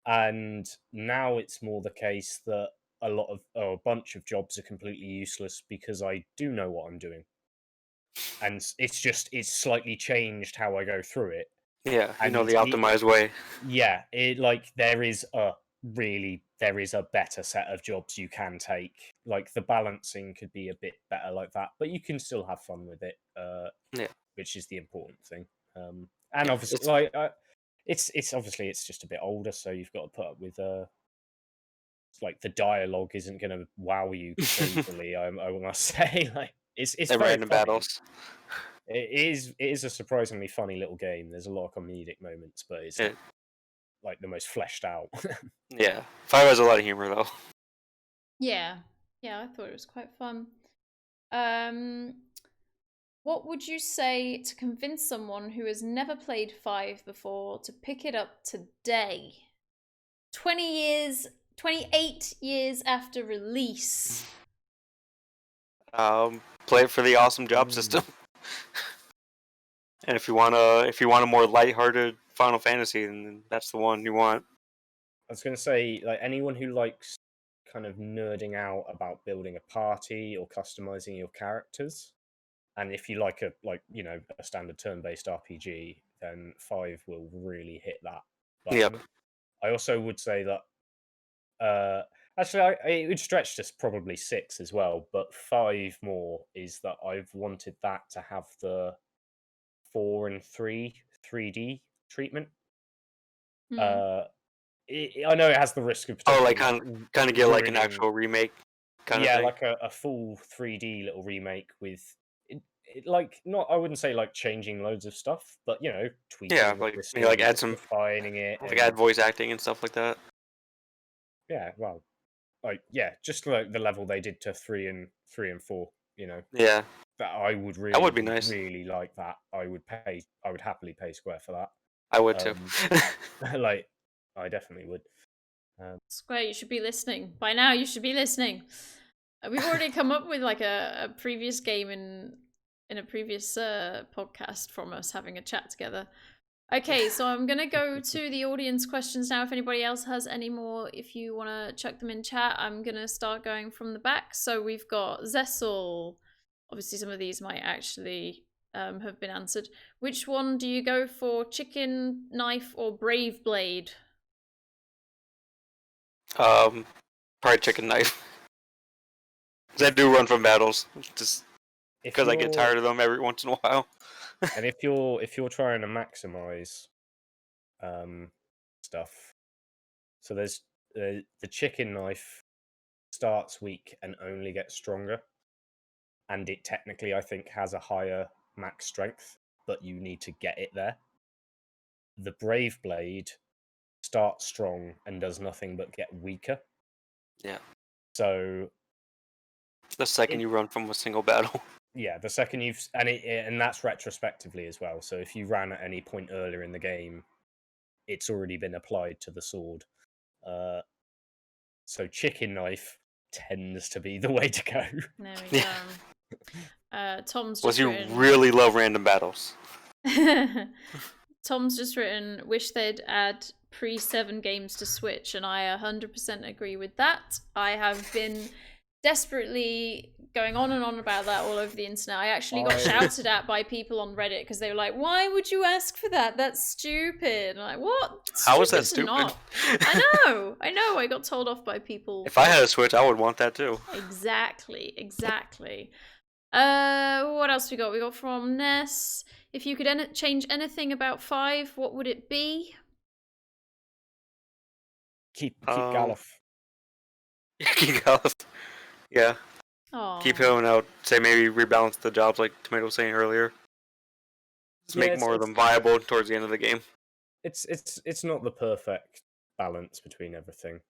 And now it's more the case that a bunch of jobs are completely useless because I do know what I'm doing. And it's slightly changed how I go through it. Yeah, you know the optimized way. Yeah, there is a better set of jobs you can take. Like the balancing could be a bit better like that, but you can still have fun with it. Which is the important thing. And obviously, it's obviously it's just a bit older, so you've got to put up with like the dialogue isn't going to wow you crazily. I must say, like it's random battles. It is a surprisingly funny little game. There's a lot of comedic moments, but it's like the most fleshed out. Yeah, 5 has a lot of humor though. Yeah, I thought it was quite fun. What would you say to convince someone who has never played 5 before to pick it up today? 28 years after release. Play it for the awesome job system. And if you want a more lighthearted Final Fantasy, then that's the one you want. I was going to say, like, anyone who likes kind of nerding out about building a party or customizing your characters. And if you like a standard turn-based RPG, then 5 will really hit that button. Yep. I also would say that actually it would stretch to probably 6 as well, but 5 more is that I've wanted that to have the 4 and 3 3D treatment. Hmm. I know it has the risk of Oh, like potentially kind of get like an ruining- actual remake kind of yeah, thing. like a full 3D little remake with like not I wouldn't say like changing loads of stuff, but tweaking Yeah, the like, maybe, system, like, add some- refining it, like and- add voice acting and stuff like that. yeah, well, just like the level they did to 3 and 4, Yeah, that I would really would be nice. really like that. I would happily pay Square for that. I would too. Like I definitely would. Square, you should be listening. By now, you should be listening. We've already come up with like a previous game in a previous podcast from us having a chat together. Okay, so I'm going to go to the audience questions now. If anybody else has any more, if you want to chuck them in chat, I'm going to start going from the back. So we've got Zessel. Obviously, some of these might actually have been answered. Which one do you go for, chicken, knife, or brave blade? Probably chicken knife. 'Cause I do run from battles, just because I get tired of them every once in a while. And if you're trying to maximize stuff, so there's the chicken knife starts weak and only gets stronger, and it technically I think has a higher max strength, but you need to get it there. The brave blade starts strong and does nothing but get weaker. Yeah. So The second you run from a single battle. yeah, the second and that's retrospectively as well. So if you ran at any point earlier in the game, it's already been applied to the sword. So chicken knife tends to be the way to go. There we go. Tom's just Was you written... really love random battles? Tom's just written, wish they'd add pre-7 games to Switch, and I 100% agree with that. I have been desperately going on and on about that all over the internet. I actually got shouted at by people on Reddit because they were like, why would you ask for that? That's stupid. And I'm like, what? How is that Stupid's stupid? not. I know. I got told off by people. If I had a Switch, I would want that too. Exactly. What else we got? We got from Ness. If you could change anything about 5, what would it be? Keep Galuf. Keep Galuf. Yeah. Aww. Keep him, and I would say maybe rebalance the jobs like Tomato was saying earlier. Just make more of them viable towards the end of the game. It's not the perfect balance between everything,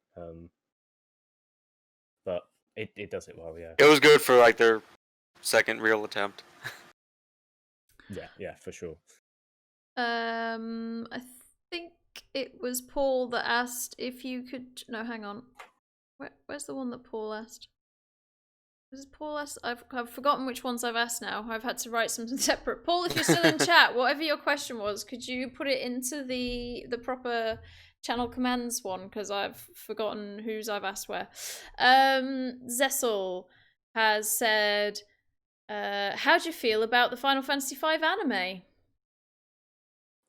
but it does it well. Yeah. It was good for like their second real attempt. Yeah, for sure. I think it was Paul that asked if you could. No, hang on. Where's the one that Paul asked? Was it Paul asked? I've forgotten which ones I've asked now. I've had to write something separate. Paul, if you're still in chat, whatever your question was, could you put it into the proper channel commands one? Because I've forgotten whose I've asked where. Zessel has said, how do you feel about the Final Fantasy V anime?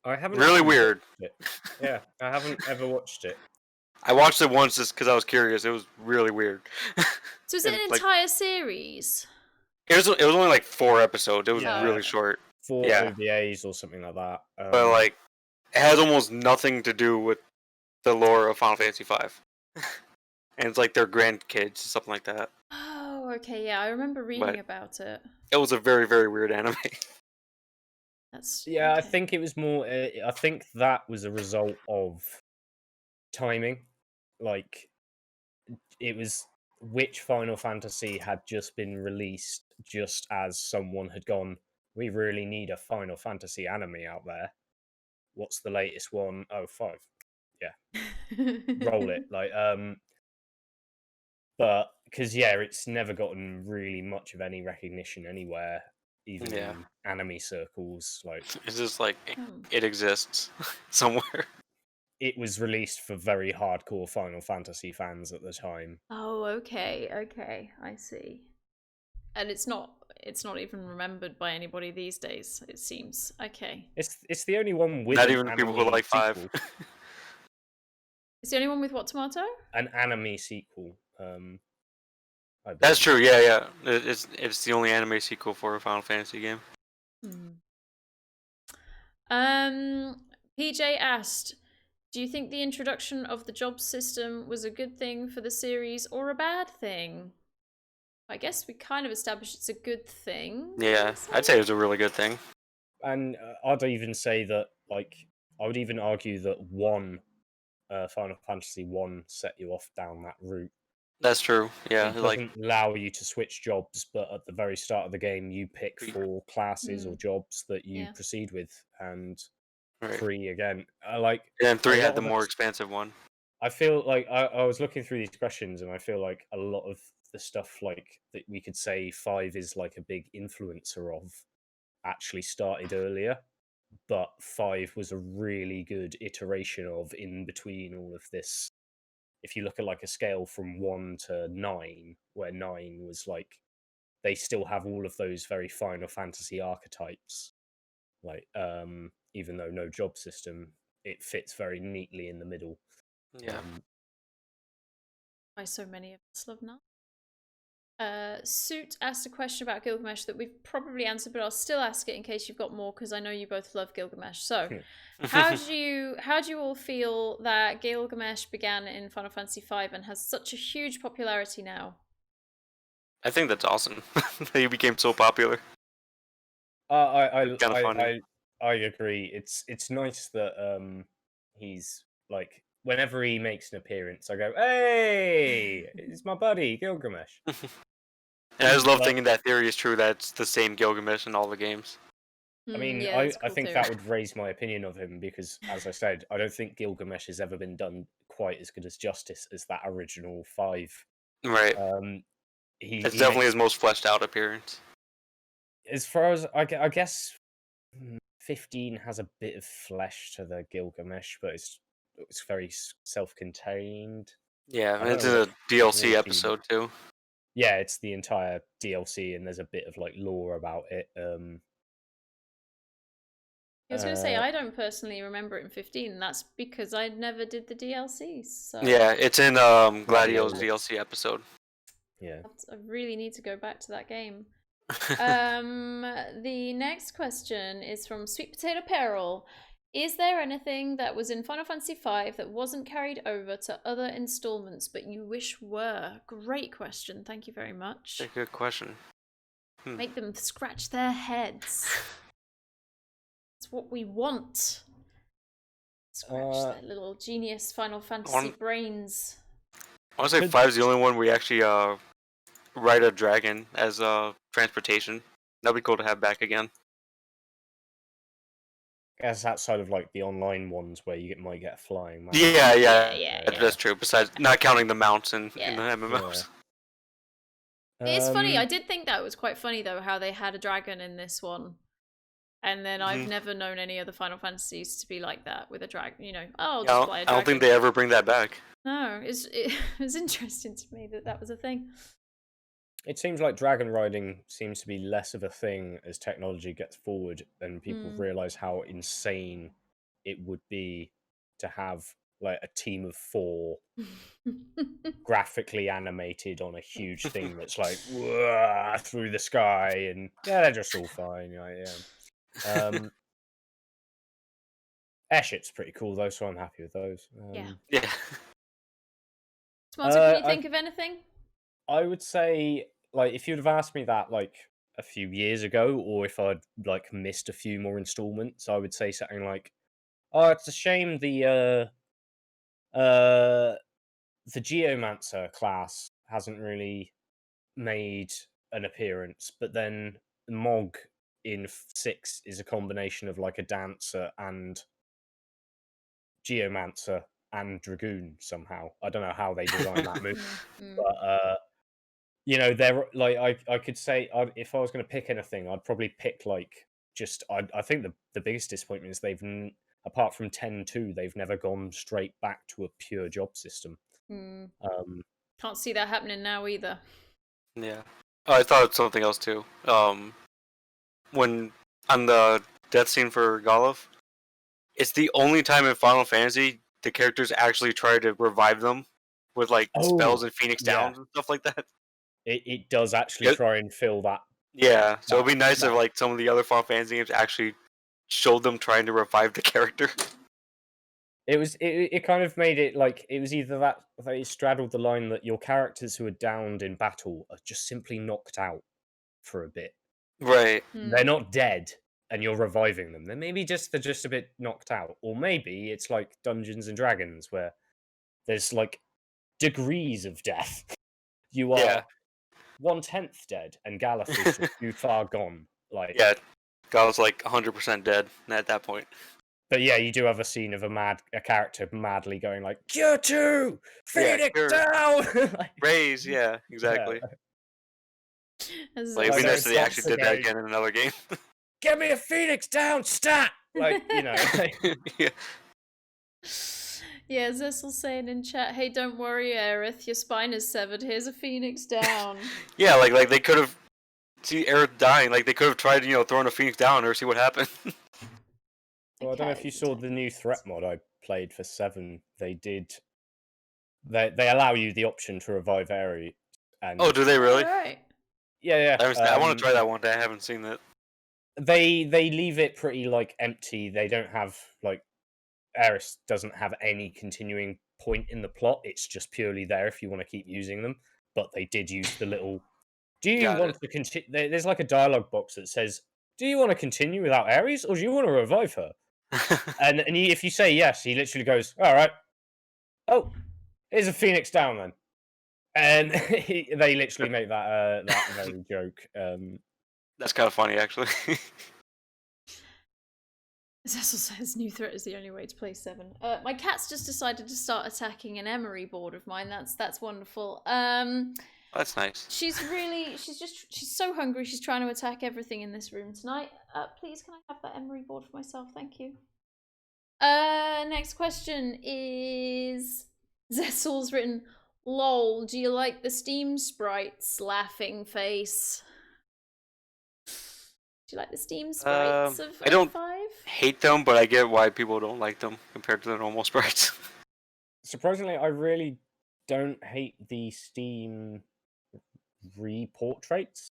I haven't. Really weird. It. Yeah, I haven't ever watched it. I watched it once just because I was curious. It was really weird. So is it an entire series? It was only like 4 episodes. It was Yeah. really short. 4 OVAs or something like that. But like, it has almost nothing to do with the lore of Final Fantasy V. And it's like their grandkids, something like that. Oh, okay, yeah, I remember reading about it. It was a very, very weird anime. That's yeah, okay. I think it was more. I think that was a result of timing. Like, it was which Final Fantasy had just been released just as someone had gone, we really need a Final Fantasy anime out there. What's the latest one? Oh, 5. Yeah. Roll it. Like, but because it's never gotten really much of any recognition anywhere, even in anime circles. Like, It's just like it exists somewhere. it was released for very hardcore Final Fantasy fans at the time. Oh, okay, I see. And it's not even remembered by anybody these days, it seems. Okay. It's the only one with Not an even people who anime like 5. sequel. It's the only one with what, Tomato? An anime sequel. I That's believe. true. Yeah. It's the only anime sequel for a Final Fantasy game. PJ asked, do you think the introduction of the job system was a good thing for the series or a bad thing? I guess we kind of established it's a good thing. Yeah, I'd say it was a really good thing. And I'd even say that, like, I would even argue that Final Fantasy 1 set you off down that route. That's true. Yeah, It doesn't allow you to switch jobs, but at the very start of the game, you pick 4 classes or jobs that you proceed with, and 3 again. And then 3 had the more us- expansive one. I feel like I was looking through these questions, and I feel like a lot of the stuff like that we could say 5 is like a big influencer of actually started earlier, but 5 was a really good iteration of in between all of this. If you look at like a scale from 1 to 9, where 9 was like they still have all of those very Final Fantasy archetypes, like even though no job system, it fits very neatly in the middle. Yeah. Why so many of us love now. Suit asked a question about Gilgamesh that we've probably answered, but I'll still ask it in case you've got more, because I know you both love Gilgamesh. So, how do you all feel that Gilgamesh began in Final Fantasy V and has such a huge popularity now? I think that's awesome. He became so popular. I agree. It's nice that he's like, whenever he makes an appearance, I go, "Hey, it's my buddy Gilgamesh." And I just love thinking that theory is true. That it's the same Gilgamesh in all the games. I mean, yeah, I think that would raise my opinion of him because, as I said, I don't think Gilgamesh has ever been done quite as good as justice as that original 5. Right. It's definitely his most fleshed out appearance. As far as I guess, 15 has a bit of flesh to the Gilgamesh, but it's very self-contained. Yeah, and it's in a DLC episode too. Yeah, it's the entire DLC, and there's a bit of like lore about it. I was going to say, I don't personally remember it in 15, and that's because I never did the DLCs. So. Yeah, it's in Gladio's DLC episode. Yeah. I really need to go back to that game. The next question is from Sweet Potato Peril. Is there anything that was in Final Fantasy V that wasn't carried over to other installments but you wish were? Great question. Thank you very much. A good question. Make them scratch their heads. That's what we want. Scratch their little genius Final Fantasy brains. I want to say 5 is the only one where you actually ride a dragon as transportation. That'd be cool to have back again. I guess outside of like the online ones where you might get a flying mount. Yeah. That's true. Besides, not counting the mounts in the MMOs. It's funny. I did think that was quite funny though, how they had a dragon in this one, and then I've never known any other Final Fantasies to be like that with a dragon. You know, I'll just fly a dragon. I don't think they ever bring that back. No, it was interesting to me that was a thing. It seems like dragon riding seems to be less of a thing as technology gets forward and people realize how insane it would be to have like a team of 4 graphically animated on a huge thing that's like through the sky, and they're just all fine. Airship's pretty cool though, so I'm happy with those. Yeah. Smarter, can you think of anything? I would say, like, if you'd have asked me that like a few years ago, or if I'd like missed a few more installments, I would say something like, "Oh, it's a shame the Geomancer class hasn't really made an appearance, but then Mog in 6 is a combination of like a dancer and Geomancer and Dragoon somehow. I don't know how they designed that move, but you know, they're like I could say if I was going to pick anything, I'd probably pick like just I think the biggest disappointment is apart from 10.2, they've never gone straight back to a pure job system. Can't see that happening now either. Yeah. Oh, I thought of something else too. When on the death scene for Golov, it's the only time in Final Fantasy the characters actually try to revive them with like spells and Phoenix Downs and stuff like that. It does actually try and fill that. Yeah, so it'd be nice if like some of the other Final Fantasy games actually showed them trying to revive the character. It kind of made it like it was either that they straddled the line that your characters who are downed in battle are just simply knocked out for a bit. Right. They're not dead and you're reviving them. They're just a bit knocked out. Or maybe it's like Dungeons and Dragons where there's like degrees of death. You are 1/10 dead and Galuf is just too far gone. Like Galuf's like 100% dead at that point. But yeah, you do have a scene of a character madly going like, "Cure 2! Phoenix down!" Raise, exactly. Yeah. Like, it'd be nice if they actually did that again in another game. Get me a Phoenix down stat! Like, you know. Yeah, Zessel saying in chat, "Hey, don't worry, Aerith, your spine is severed. Here's a Phoenix down." Yeah, like they could have see Aerith dying. Like they could have tried, throwing a Phoenix down or see what happened. Well, I don't know if you saw the new threat mod I played for 7. They allow you the option to revive Aerie. And oh, do they really? Right. Yeah. I want to try that one day. I haven't seen that. They leave it pretty like empty. They don't have like Aeris doesn't have any continuing point in the plot. It's just purely there if you want to keep using them. But they did use the little. Do you want to continue? There's like a dialogue box that says, "Do you want to continue without Ares, or do you want to revive her?" and if you say yes, he literally goes, "All right. Oh, here's a Phoenix down then." And they literally make that very joke. That's kind of funny, actually. Cecil says new threat is the only way to play 7. My cat's just decided to start attacking an emery board of mine. That's wonderful. That's nice. She's so hungry. She's trying to attack everything in this room tonight. Please, can I have that emery board for myself? Thank you. Next question is Zessel's written, "Lol, do you like the Steam sprites?" Laughing face. Do you like the Steam sprites of I don't 5? hate them, but I get why people don't like them compared to the normal sprites. Surprisingly, I really don't hate the Steam reportraits.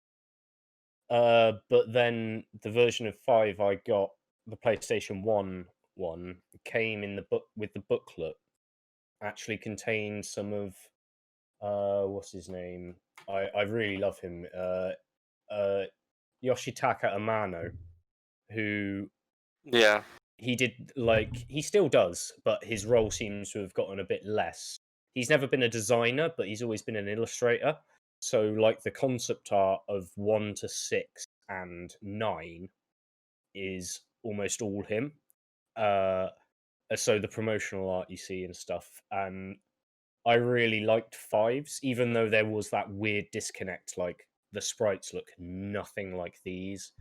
But then the version of 5 I got, the PlayStation 1 one, came in the book with the booklet. Actually contained some of what's his name? I really love him. Yoshitaka Amano, who he did he still does, but his role seems to have gotten a bit less. He's never been a designer, but he's always been an illustrator. So like the concept art of 1 to 6 and 9 is almost all him. So the promotional art you see and stuff, and I really liked 5's, even though there was that weird disconnect. Like the sprites look nothing like these,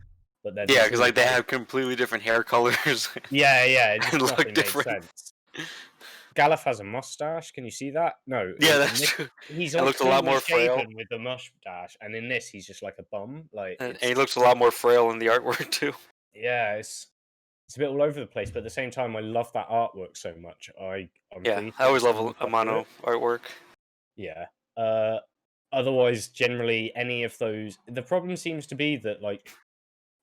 but then because like they have completely different hair colors. Yeah, it just and nothing look different. makes sense. Galuf has a mustache. Can you see that? No. Yeah, that's true. He's looks a lot more frail with the mustache, and in this, he's just like a bum. And he looks a lot more frail in the artwork too. Yeah, it's a bit all over the place, but at the same time, I love that artwork so much. I always love Amano artwork. Yeah. Otherwise, generally, any of those. The problem seems to be that, like,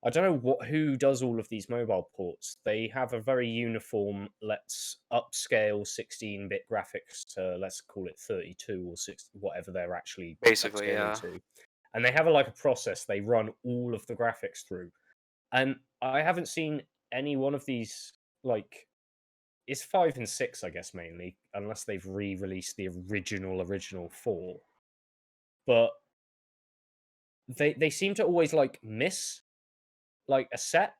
I don't know who does all of these mobile ports. They have a very uniform, let's upscale 16-bit graphics to, let's call it 32 or 60, whatever they're actually basically, to. And they have a process they run all of the graphics through. And I haven't seen any one of these, it's 5 and 6, I guess, mainly, unless they've re-released the original 4. But they seem to always, miss, a set.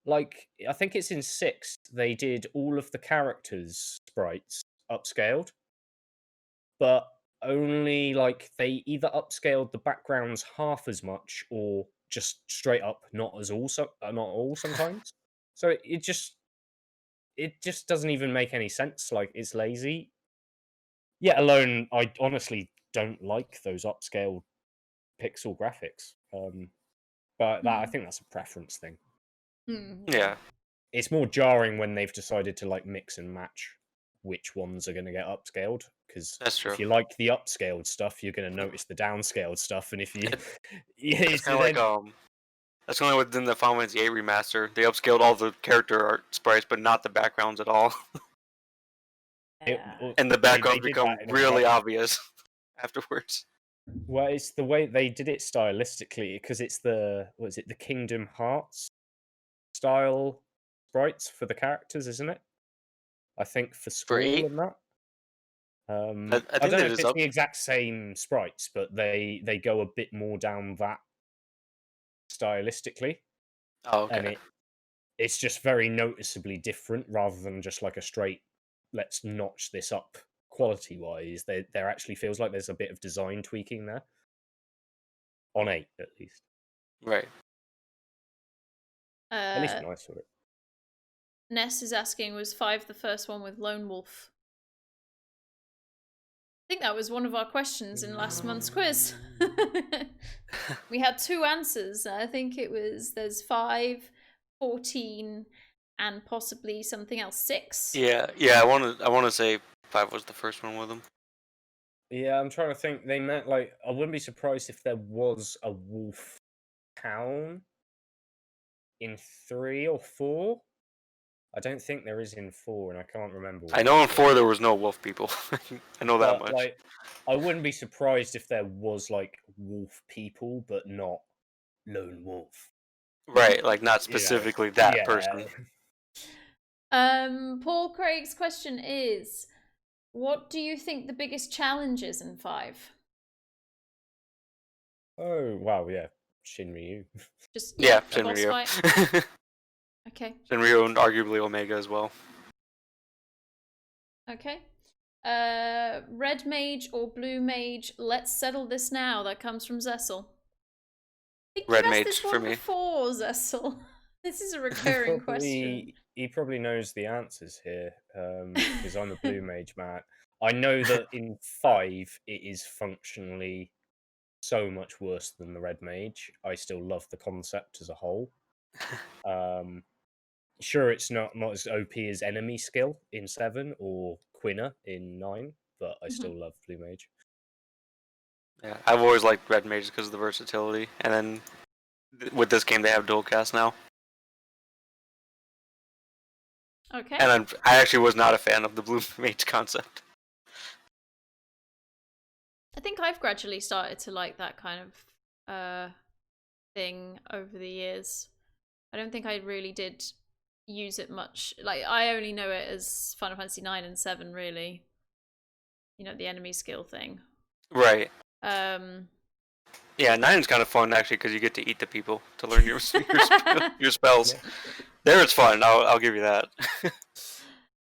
I think it's in 6, they did all of the characters' sprites upscaled, but only, they either upscaled the backgrounds half as much, or just straight up not all sometimes. So it just it just doesn't even make any sense. Like, it's lazy. Yet alone, I honestly don't like those upscaled pixel graphics. But I think that's a preference thing. Yeah. It's more jarring when they've decided to like mix and match which ones are going to get upscaled. Because That's true. if you like the upscaled stuff, you're going to notice the downscaled stuff, and if you, It's kind of like that's only within the Final Fantasy VIII remaster. They upscaled all the character art sprites, but not the backgrounds at all. And the backgrounds become really obvious afterwards. Well, it's the way they did it stylistically, because it's the the Kingdom Hearts style sprites for the characters, isn't it? I think for Squall and that. I I think don't know it if is it's up. the exact same sprites, but they go a bit more down that stylistically, Oh, and okay. it's just very noticeably different rather than just like a straight let's notch this up quality wise. There actually feels like there's a bit of design tweaking there on 8 at least. Right. At least when I saw it. Ness is asking, was 5 the first one with Lone Wolf? I think that was one of our questions in last month's quiz. We had 2 answers. I think it was there's 5, 14, and possibly something else, 6. Yeah. I want to say 5 was the first one with them. Yeah, I'm trying to think. They meant like I wouldn't be surprised if there was a wolf town in 3 or 4. I don't think there is in 4, and I can't remember. I know in 4 there was no wolf people. I know that much. Like, I wouldn't be surprised if there was like wolf people, but not lone wolf. Right, like not specifically that person. Paul Craig's question is, what do you think the biggest challenge is in 5? Oh wow, yeah, Shinryu. Just Shinryu. Okay. Shinryu and arguably Omega as well. Okay. Red mage or blue mage? Let's settle this now. That comes from Zessel. Red mage for me. Before, Zessel. This is a recurring question. He probably knows the answers here, because I'm a blue mage man. I know that in 5 it is functionally so much worse than the red mage. I still love the concept as a whole. Sure, it's not as OP as enemy skill in 7 or Quina in 9, but I still love blue mage. Yeah, I've always liked red mages because of the versatility, and then with this game they have dual cast now. Okay. And I actually was not a fan of the blue mage concept. I think I've gradually started to like that kind of thing over the years. I don't think I really did use it much. Like, I only know it as Final Fantasy 9 and 7, really. You know, the enemy skill thing. Right. Yeah, 9 is kind of fun actually because you get to eat the people to learn your spells. There, it's fun. I'll give you that.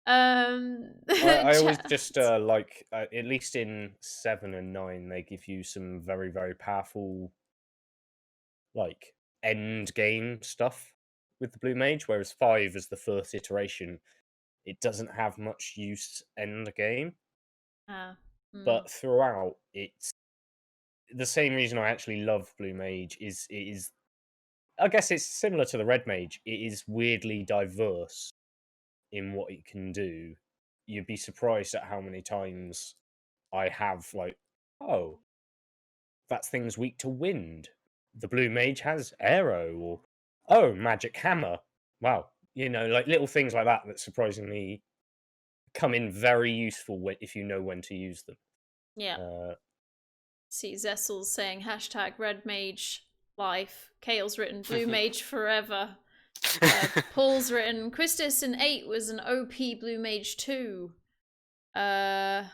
I always just like at least in 7 and 9 they give you some very, very powerful like end game stuff with the blue mage, whereas 5 is the first iteration. It doesn't have much use end game. But throughout, it's the same reason I actually love blue mage is it is, I guess it's similar to the red mage. It is weirdly diverse in what it can do. You'd be surprised at how many times I have like, oh, that thing's weak to wind. The blue mage has arrow, or oh, magic hammer. Wow, you know, like little things like that that surprisingly come in very useful if you know when to use them. Yeah. See, Zessel's saying hashtag red mage life. Kale's written blue mage forever. Paul's written Quistis in 8 was an OP blue mage too. Yeah,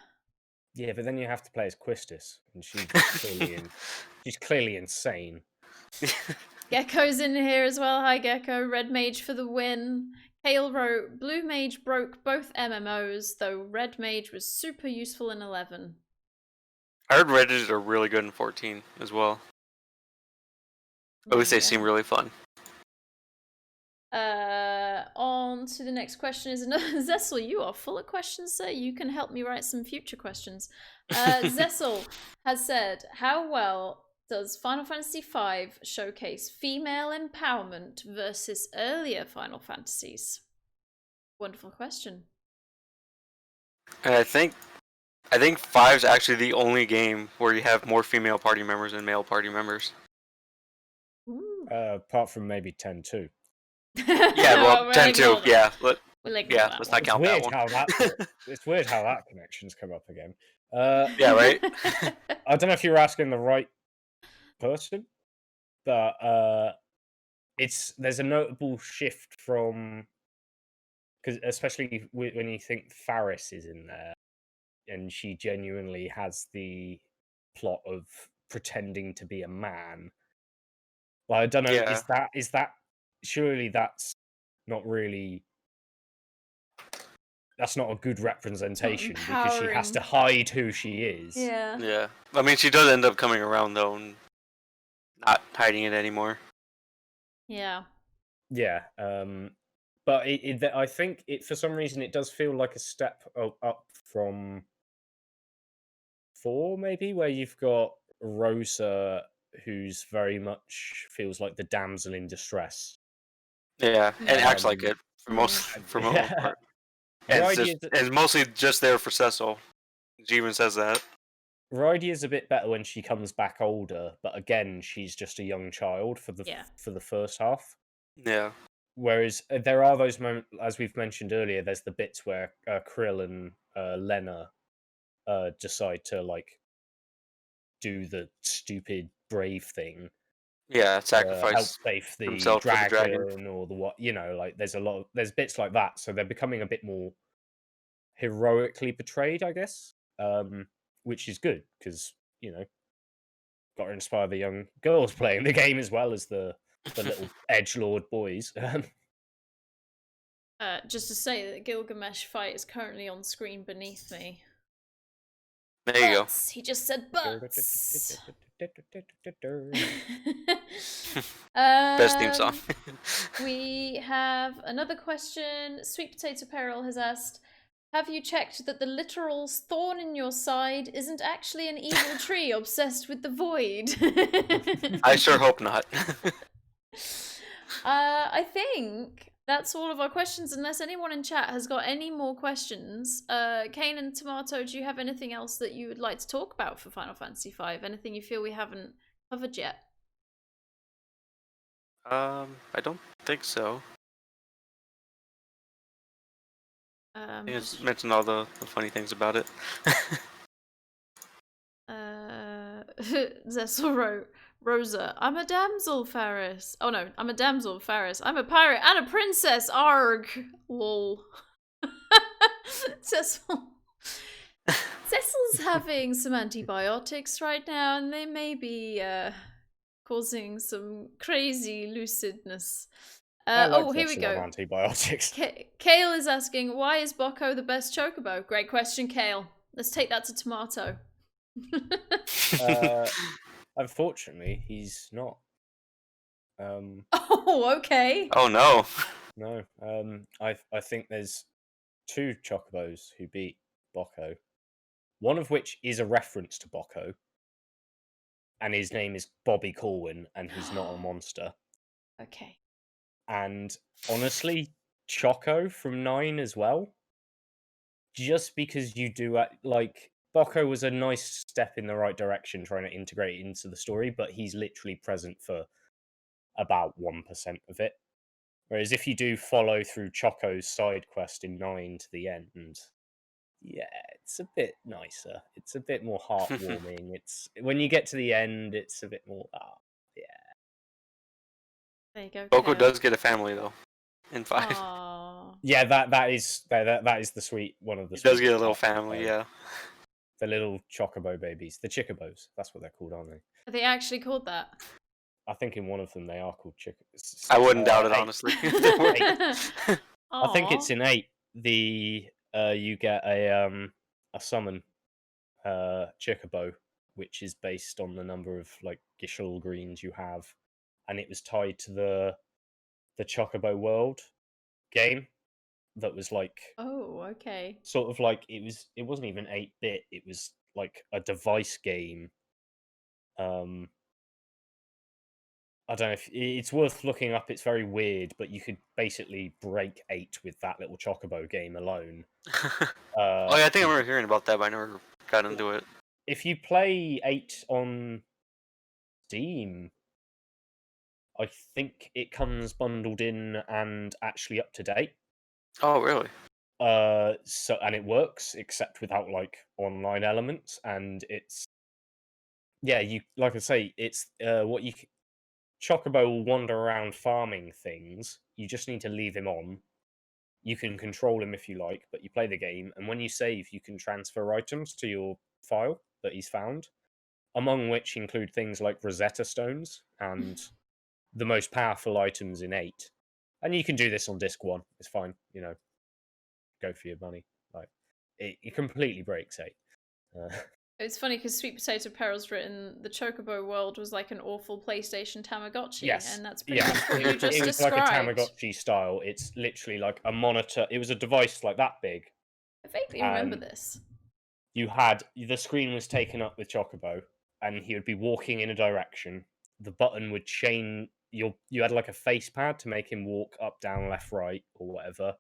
but then you have to play as Quistis, and she's clearly insane. Gecko's in here as well. Hi Gecko. Red mage for the win. Kale wrote, blue mage broke both MMOs, though red mage was super useful in 11. I heard red mages are really good in 14 as well. At least they seem really fun. On to the next question is another Zessel. You are full of questions, sir. You can help me write some future questions. Zessel has said, "How well does Final Fantasy V showcase female empowerment versus earlier Final Fantasies?" Wonderful question. And I think 5 is actually the only game where you have more female party members than male party members. Ooh. Apart from maybe 10 too. Yeah, well, We'll 10 ignore too. that. Yeah, We'll ignore that let's one. not count that one. It's weird how that connection's come up again. Yeah, right. I don't know if you were asking the right person, but there's a notable shift from, because especially when you think Faris is in there, and she genuinely has the plot of pretending to be a man. Well, I don't know. Yeah. Is that surely that's not really. That's not a good representation because she has to hide who she is. Yeah. Yeah. I mean, she does end up coming around though, and not hiding it anymore. Yeah. Yeah. But I think for some reason it does feel like a step up from 4, maybe, where you've got Rosa, who's very much feels like the damsel in distress. Yeah, and acts like it for most part. And it's mostly just there for Cecil. She even says that. Rydia is a bit better when she comes back older, but again, she's just a young child for the first half. Yeah. Whereas there are those moments, as we've mentioned earlier, there's the bits where Krill and Lena decide to like do the stupid brave thing. Yeah, sacrifice help save the dragon or the what, like there's bits like that, so they're becoming a bit more heroically portrayed, I guess, which is good because got to inspire the young girls playing the game as well as the little edgelord boys. Just to say that the Gilgamesh fight is currently on screen beneath me. There you go. He just said butts. Best theme song. We have another question. Sweet Potato Peril has asked, have you checked that the literal thorn in your side isn't actually an evil tree obsessed with the void? I sure hope not. I think that's all of our questions, unless anyone in chat has got any more questions. Kane and Tomato, do you have anything else that you would like to talk about for Final Fantasy V? Anything you feel we haven't covered yet? I don't think so. I just mentioned all the funny things about it. Zessel wrote, Rosa, I'm a damsel, Faris. Oh no, I'm a damsel, Faris. I'm a pirate and a princess, arg. Lol. Cecil's having some antibiotics right now, and they may be causing some crazy lucidness. Here we go. Antibiotics. Kale is asking, why is Bocco the best chocobo? Great question, Kale. Let's take that to Tomato. Unfortunately, he's not. Oh, okay. Oh no. No. I think there's 2 chocobos who beat Bocco. One of which is a reference to Bocco, and his name is Bobby Corwin, and he's not a monster. Okay. And honestly, Choco from 9 as well. Just because you do like Bocco was a nice step in the right direction, trying to integrate it into the story, but he's literally present for about 1% of it. Whereas if you do follow through Choco's side quest in 9 to the end, yeah, it's a bit nicer. It's a bit more heartwarming. It's when you get to the end, it's a bit more. Yeah. There you go. Bocco does get a family though, in 5. Aww. Yeah, that is the sweet one of the. He does get a little family, yeah. The little chocobo babies, the chicobos. That's what they're called, aren't they? Are they actually called that? I think in one of them they are called chicobos. I wouldn't doubt it, honestly. I think it's in 8. You get a summon Chocobo, which is based on the number of like Gishul greens you have, and it was tied to the Chocobo World game that was like Oh, okay. sort of like it wasn't even 8-bit, it was like a device game. I don't know if it's worth looking up. It's very weird, but you could basically break 8 with that little Chocobo game alone. Oh yeah, I think I remember hearing about that, but I never got into it. If you play 8 on Steam, I think it comes bundled in and actually up to date. Oh really? So and it works, except without like online elements, and it's you like I say, it's what you Chocobo will wander around farming things. You just need to leave him on. You can control him if you like, but you play the game, and when you save, you can transfer items to your file that he's found, among which include things like Rosetta Stones and the most powerful items in 8. And you can do this on disc 1. It's fine, go for your money. Like it completely breaks 8. It's funny because Sweet Potato Peril's written the Chocobo World was like an awful PlayStation Tamagotchi, Yes. and that's pretty much what you just it was described. like a Tamagotchi style. It's literally like a monitor. It was a device like that big. I vaguely remember this. You had the screen was taken up with Chocobo, and he would be walking in a direction. The button would chain. You had like a face pad to make him walk up, down, left, right, or whatever.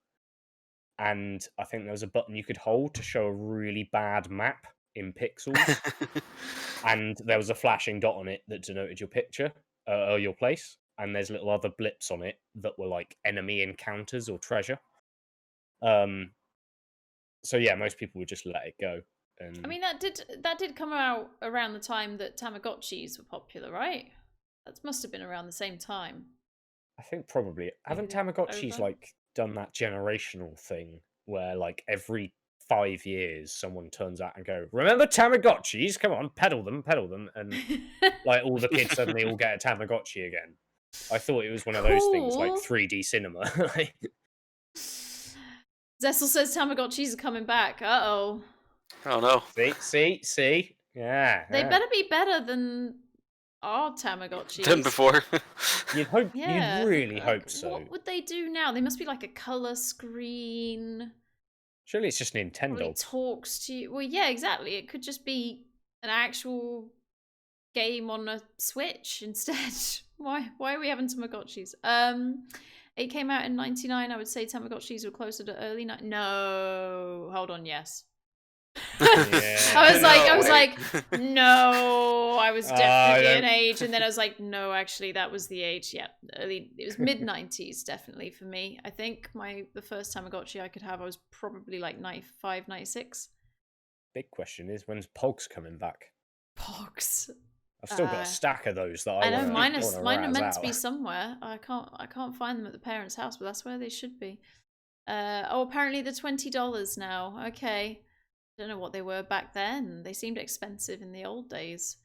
And I think there was a button you could hold to show a really bad map in pixels. And there was a flashing dot on it that denoted your picture or your place. And there's little other blips on it that were like enemy encounters or treasure. So yeah, most people would just let it go. And I mean, that did come out around the time that Tamagotchis were popular, right? That must have been around the same time. I think probably haven't Maybe Tamagotchis over? like done that generational thing where like every 5 years someone turns out and go, remember Tamagotchis? Come on, pedal them, and like all the kids suddenly all get a Tamagotchi again. I thought it was one of those things like Cool. 3D cinema. Zessel says Tamagotchis are coming back. Uh-oh. Oh no. See? Yeah. They better be better than our Tamagotchis. Done before. You'd hope. Yeah. You'd really like, hope so. What would they do now? They must be like a color screen. Surely it's just Probably Nintendo. talks to you. Well, yeah, exactly. It could just be an actual game on a Switch instead. Why are we having Tamagotchis? It came out in 99. I would say Tamagotchis were closer to early No, hold on, yes. I was like, no, I was definitely an age, and then I was like, no, actually, that was the age. Yeah, it was mid-90s, definitely for me. I think the first Tamagotchi I could have, I was probably like 95, 96. Big question is, when's Pogs coming back? Pogs. I've still got a stack of those that I know mine are meant to be out. somewhere. I can't find them at the parents' house, but that's where they should be. Apparently they're $20 now. Okay. I don't know what they were back then. They seemed expensive in the old days.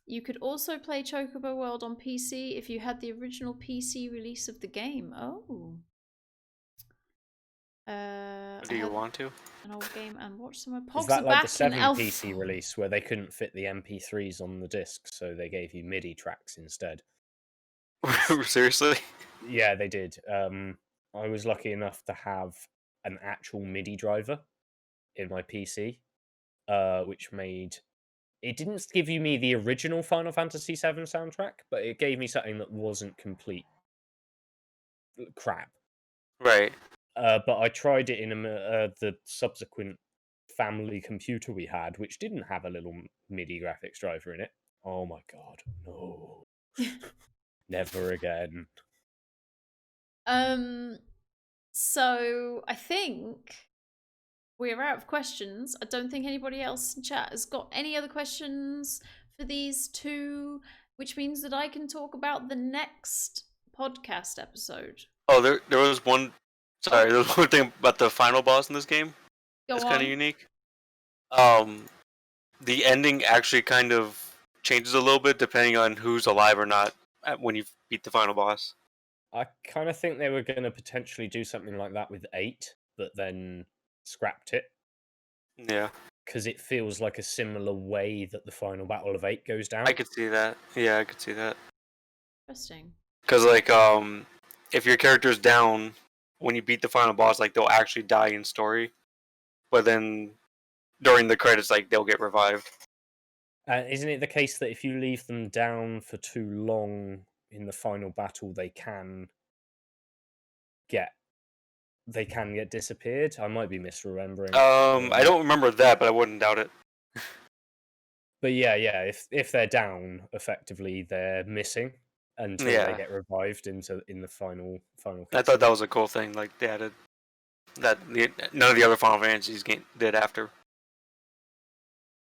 You could also play Chocobo World on PC if you had the original PC release of the game. Oh. Do you want to? An old game and watch some of Pogs. Is that like the 7 Elf. PC release where they couldn't fit the MP3s on the disc, so they gave you MIDI tracks instead? Seriously? Yeah, they did. I was lucky enough to have an actual MIDI driver in my PC, which made it didn't give me the original Final Fantasy VII soundtrack, but it gave me something that wasn't complete crap. Right. But I tried it in the subsequent family computer we had, which didn't have a little MIDI graphics driver in it. Oh my god, no. Never again. So I think we're out of questions. I don't think anybody else in chat has got any other questions for these two, which means that I can talk about the next podcast episode. Oh, there was one. Sorry, there was one thing about the final boss in this game. It's kind of unique. The ending actually kind of changes a little bit depending on who's alive or not when you beat the final boss. I kind of think they were going to potentially do something like that with 8, but then scrapped it. Yeah. Because it feels like a similar way that the final battle of 8 goes down. I could see that. Yeah, I could see that. Interesting. Because, like, if your character's down when you beat the final boss, like they'll actually die in story, but then during the credits, like they'll get revived. Isn't it the case that if you leave them down for too long in the final battle, they can get disappeared? I might be misremembering. I don't remember that, but I wouldn't doubt it. But yeah, if they're down, effectively they're missing until they get revived in the final. I thought that was a cool thing. Like they added that none of the other Final Fantasies did after.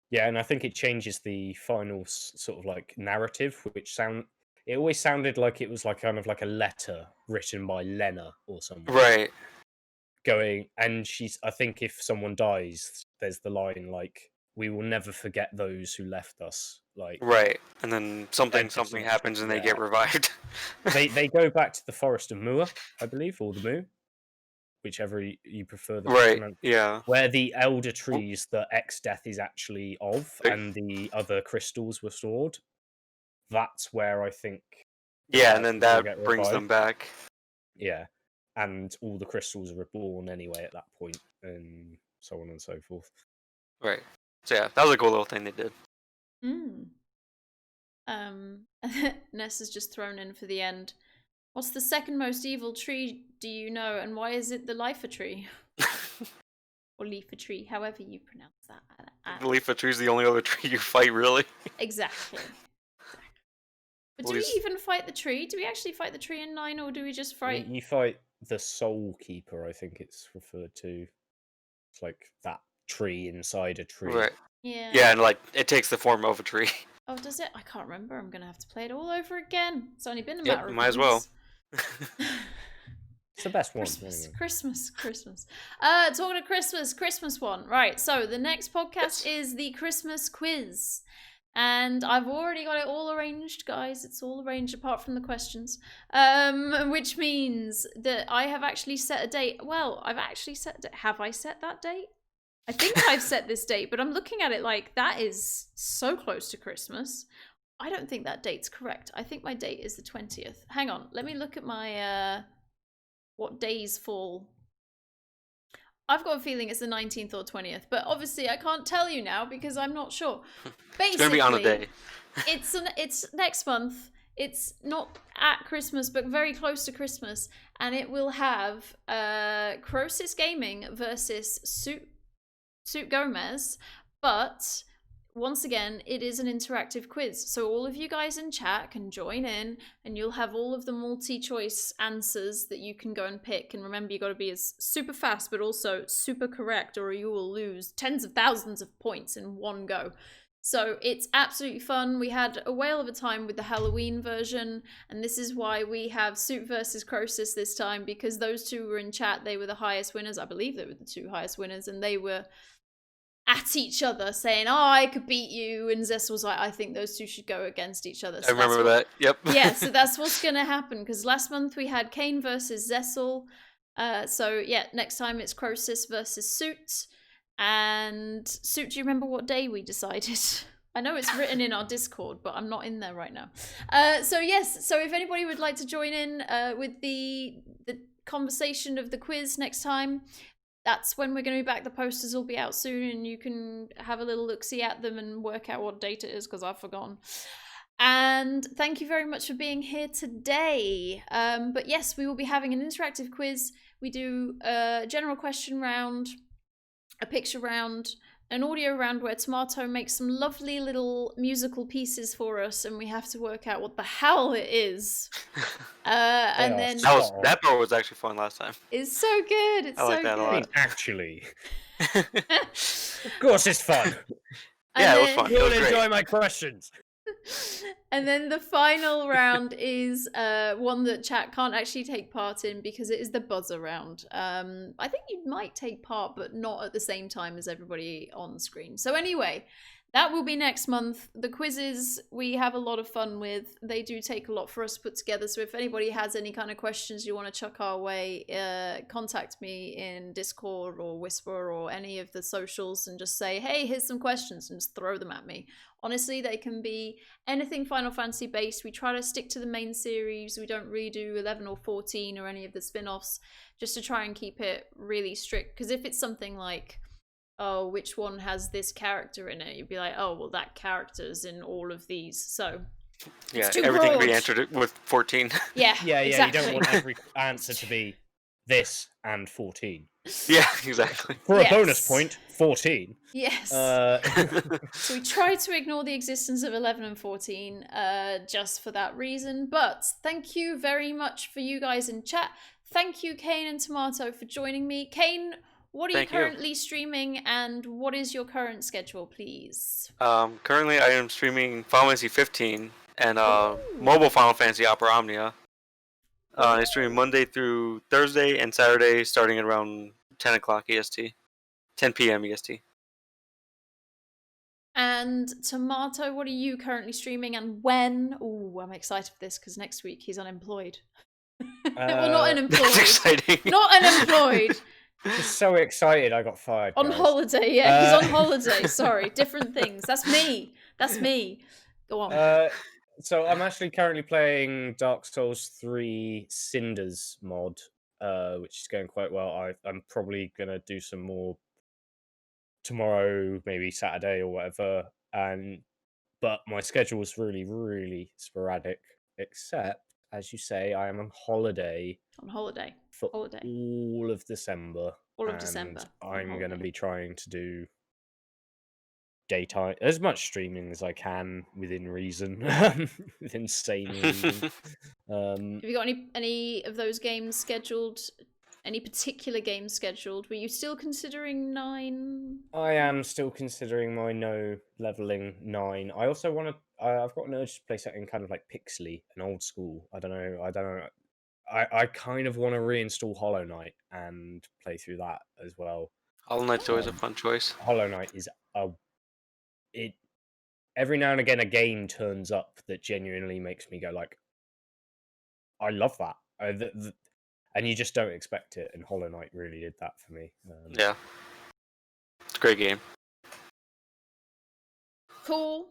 Yeah, and I think it changes the final sort of like narrative, which it always sounded like it was like kind of like a letter written by Lena or someone. Right. And I think if someone dies, there's the line like, "We will never forget those who left us." Like, right, and then something happens and they get revived. they go back to the Forest of Mua, I believe, or the Mu, whichever you prefer. Right, yeah. Where the elder trees that X-Death is actually of, and the other crystals were stored. That's where I think. Yeah, and then that brings them back. Yeah, and all the crystals are reborn anyway at that point, and so on and so forth. Right. So yeah, that was a cool little thing they did. Ness is just thrown in for the end. What's the second most evil tree, do you know, and why is it the Lifer tree? Or Leafer tree, however you pronounce that. The Leafer tree is the only other tree you fight, really. Exactly. But do we even fight the tree? Do we actually fight the tree in 9, or do we just fight... You fight the Soul Keeper, I think it's referred to. It's like that tree inside a tree. Right. Yeah. Yeah, and like it takes the form of a tree. Oh, does it? I can't remember. I'm gonna have to play it all over again. It's only been a matter of might as well. It's the best one. Christmas. Talking of Christmas one. Right, so the next podcast is the Christmas quiz. And I've already got it all arranged, guys. It's all arranged apart from the questions. Which means that I have actually set a date. Well, I've actually set it. Have I set that date? I think I've set this date, but I'm looking at it like that is so close to Christmas. I don't think that date's correct. I think my date is the 20th. Hang on, let me look at my what days fall. I've got a feeling it's the 19th or 20th, but obviously I can't tell you now because I'm not sure. Basically, it's gonna be on a day. It's next month. It's not at Christmas, but very close to Christmas, and it will have Crosis Gaming versus Suit Gomez, but once again, it is an interactive quiz. So all of you guys in chat can join in and you'll have all of the multi-choice answers that you can go and pick. And remember, you got to be as super fast, but also super correct, or you will lose tens of thousands of points in one go. So it's absolutely fun. We had a whale of a time with the Halloween version, and this is why we have Suit versus Crosis this time, because those two were in chat. They were the highest winners. I believe they were the two highest winners, and they were at each other saying, "Oh, I could beat you," and Zess was like, "I think those two should go against each other." So I remember that. Yep. Yeah, so that's what's gonna happen, because last month we had Kane versus Zessel. So yeah, next time it's Crosis versus Suit. And Suit, do you remember what day we decided? I know it's written in our Discord, but I'm not in there right now. So yes, so if anybody would like to join in with the conversation of the quiz next time, that's when we're going to be back. The posters will be out soon, and you can have a little look-see at them and work out what date it is, because I've forgotten. And thank you very much for being here today. But yes, we will be having an interactive quiz. We do a general question round, a picture round, an audio round where Tomato makes some lovely little musical pieces for us, and we have to work out what the hell it is. And then that part was actually fun last time. It's so good. It's so good. A lot. Actually, of course, it's fun. Yeah, it was fun. You'll enjoy my questions. And then the final round is one that chat can't actually take part in because it is the buzzer round. I think you might take part, but not at the same time as everybody on screen. So anyway, That will be next month. The quizzes we have a lot of fun with. They do take a lot for us to put together. So if anybody has any kind of questions you want to chuck our way, contact me in Discord or Whisper or any of the socials and just say, hey, here's some questions, and just throw them at me. Honestly, they can be anything Final Fantasy based. We try to stick to the main series. We don't redo 11 or 14 or any of the spin-offs, just to try and keep it really strict. Because if it's something like, oh, which one has this character in it? You'd be like, oh, well, that character's in all of these. So Yeah, too everything broad. can be answered with 14. yeah, Yeah, exactly. you don't want every answer to be this and 14. Yeah, exactly. For Yes. a bonus point, 14. Yes. So we try to ignore the existence of 11 and 14 just for that reason. But thank you very much for you guys in chat. Thank you, Kane and Tomato, for joining me. Kane, what are Thank you you. currently streaming, and what is your current schedule, please? Currently, I am streaming Final Fantasy 15 and Ooh. mobile Final Fantasy Opera Omnia. I stream Monday through Thursday and Saturday, starting at around 10 o'clock EST, 10 p.m. EST. And Tomato, what are you currently streaming, and when? Oh, I'm excited for this because next week he's unemployed. Well, not That's unemployed. exciting. Not unemployed. Just so excited I got fired. On guys. holiday, yeah. He's on Uh, holiday. Sorry, different things. That's me. That's me. Go on. So I'm actually currently playing Dark Souls 3 Cinders mod, which is going quite well. I'm probably gonna do some more tomorrow, maybe Saturday or whatever. But my schedule is really, really sporadic. Except, as you say, I am on holiday On holiday. for Holiday. all of December. All of and December. on I'm going to holiday. be trying to do daytime, as much streaming as I can within reason, within sane reason. Have you got any of those games scheduled? Any particular games scheduled? Were you still considering 9? I am still considering my no leveling 9. I also want to. I've got an urge to play something kind of like pixely and old school. I don't know. I kind of want to reinstall Hollow Knight and play through that as well. Hollow Knight's always a fun choice. Hollow Knight is it. Every now and again, a game turns up that genuinely makes me go like, I love that. And you just don't expect it, and Hollow Knight really did that for me. Yeah. It's a great game. Cool.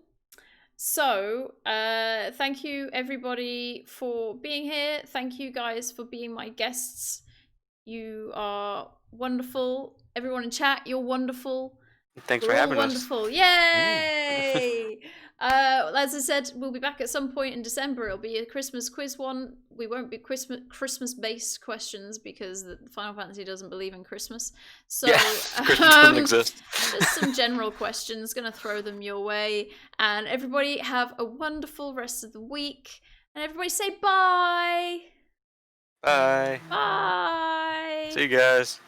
So, thank you everybody for being here. Thank you guys for being my guests. You are wonderful. Everyone in chat, you're wonderful. Thanks We're for all having us. wonderful. Yay! As I said, we'll be back at some point in December. It'll be a Christmas quiz one. We won't be Christmas based questions because the Final Fantasy doesn't believe in Christmas. So Yeah, Christmas doesn't exist. just some general questions. Gonna throw them your way. And everybody have a wonderful rest of the week. And everybody say bye. Bye. Bye. See you guys.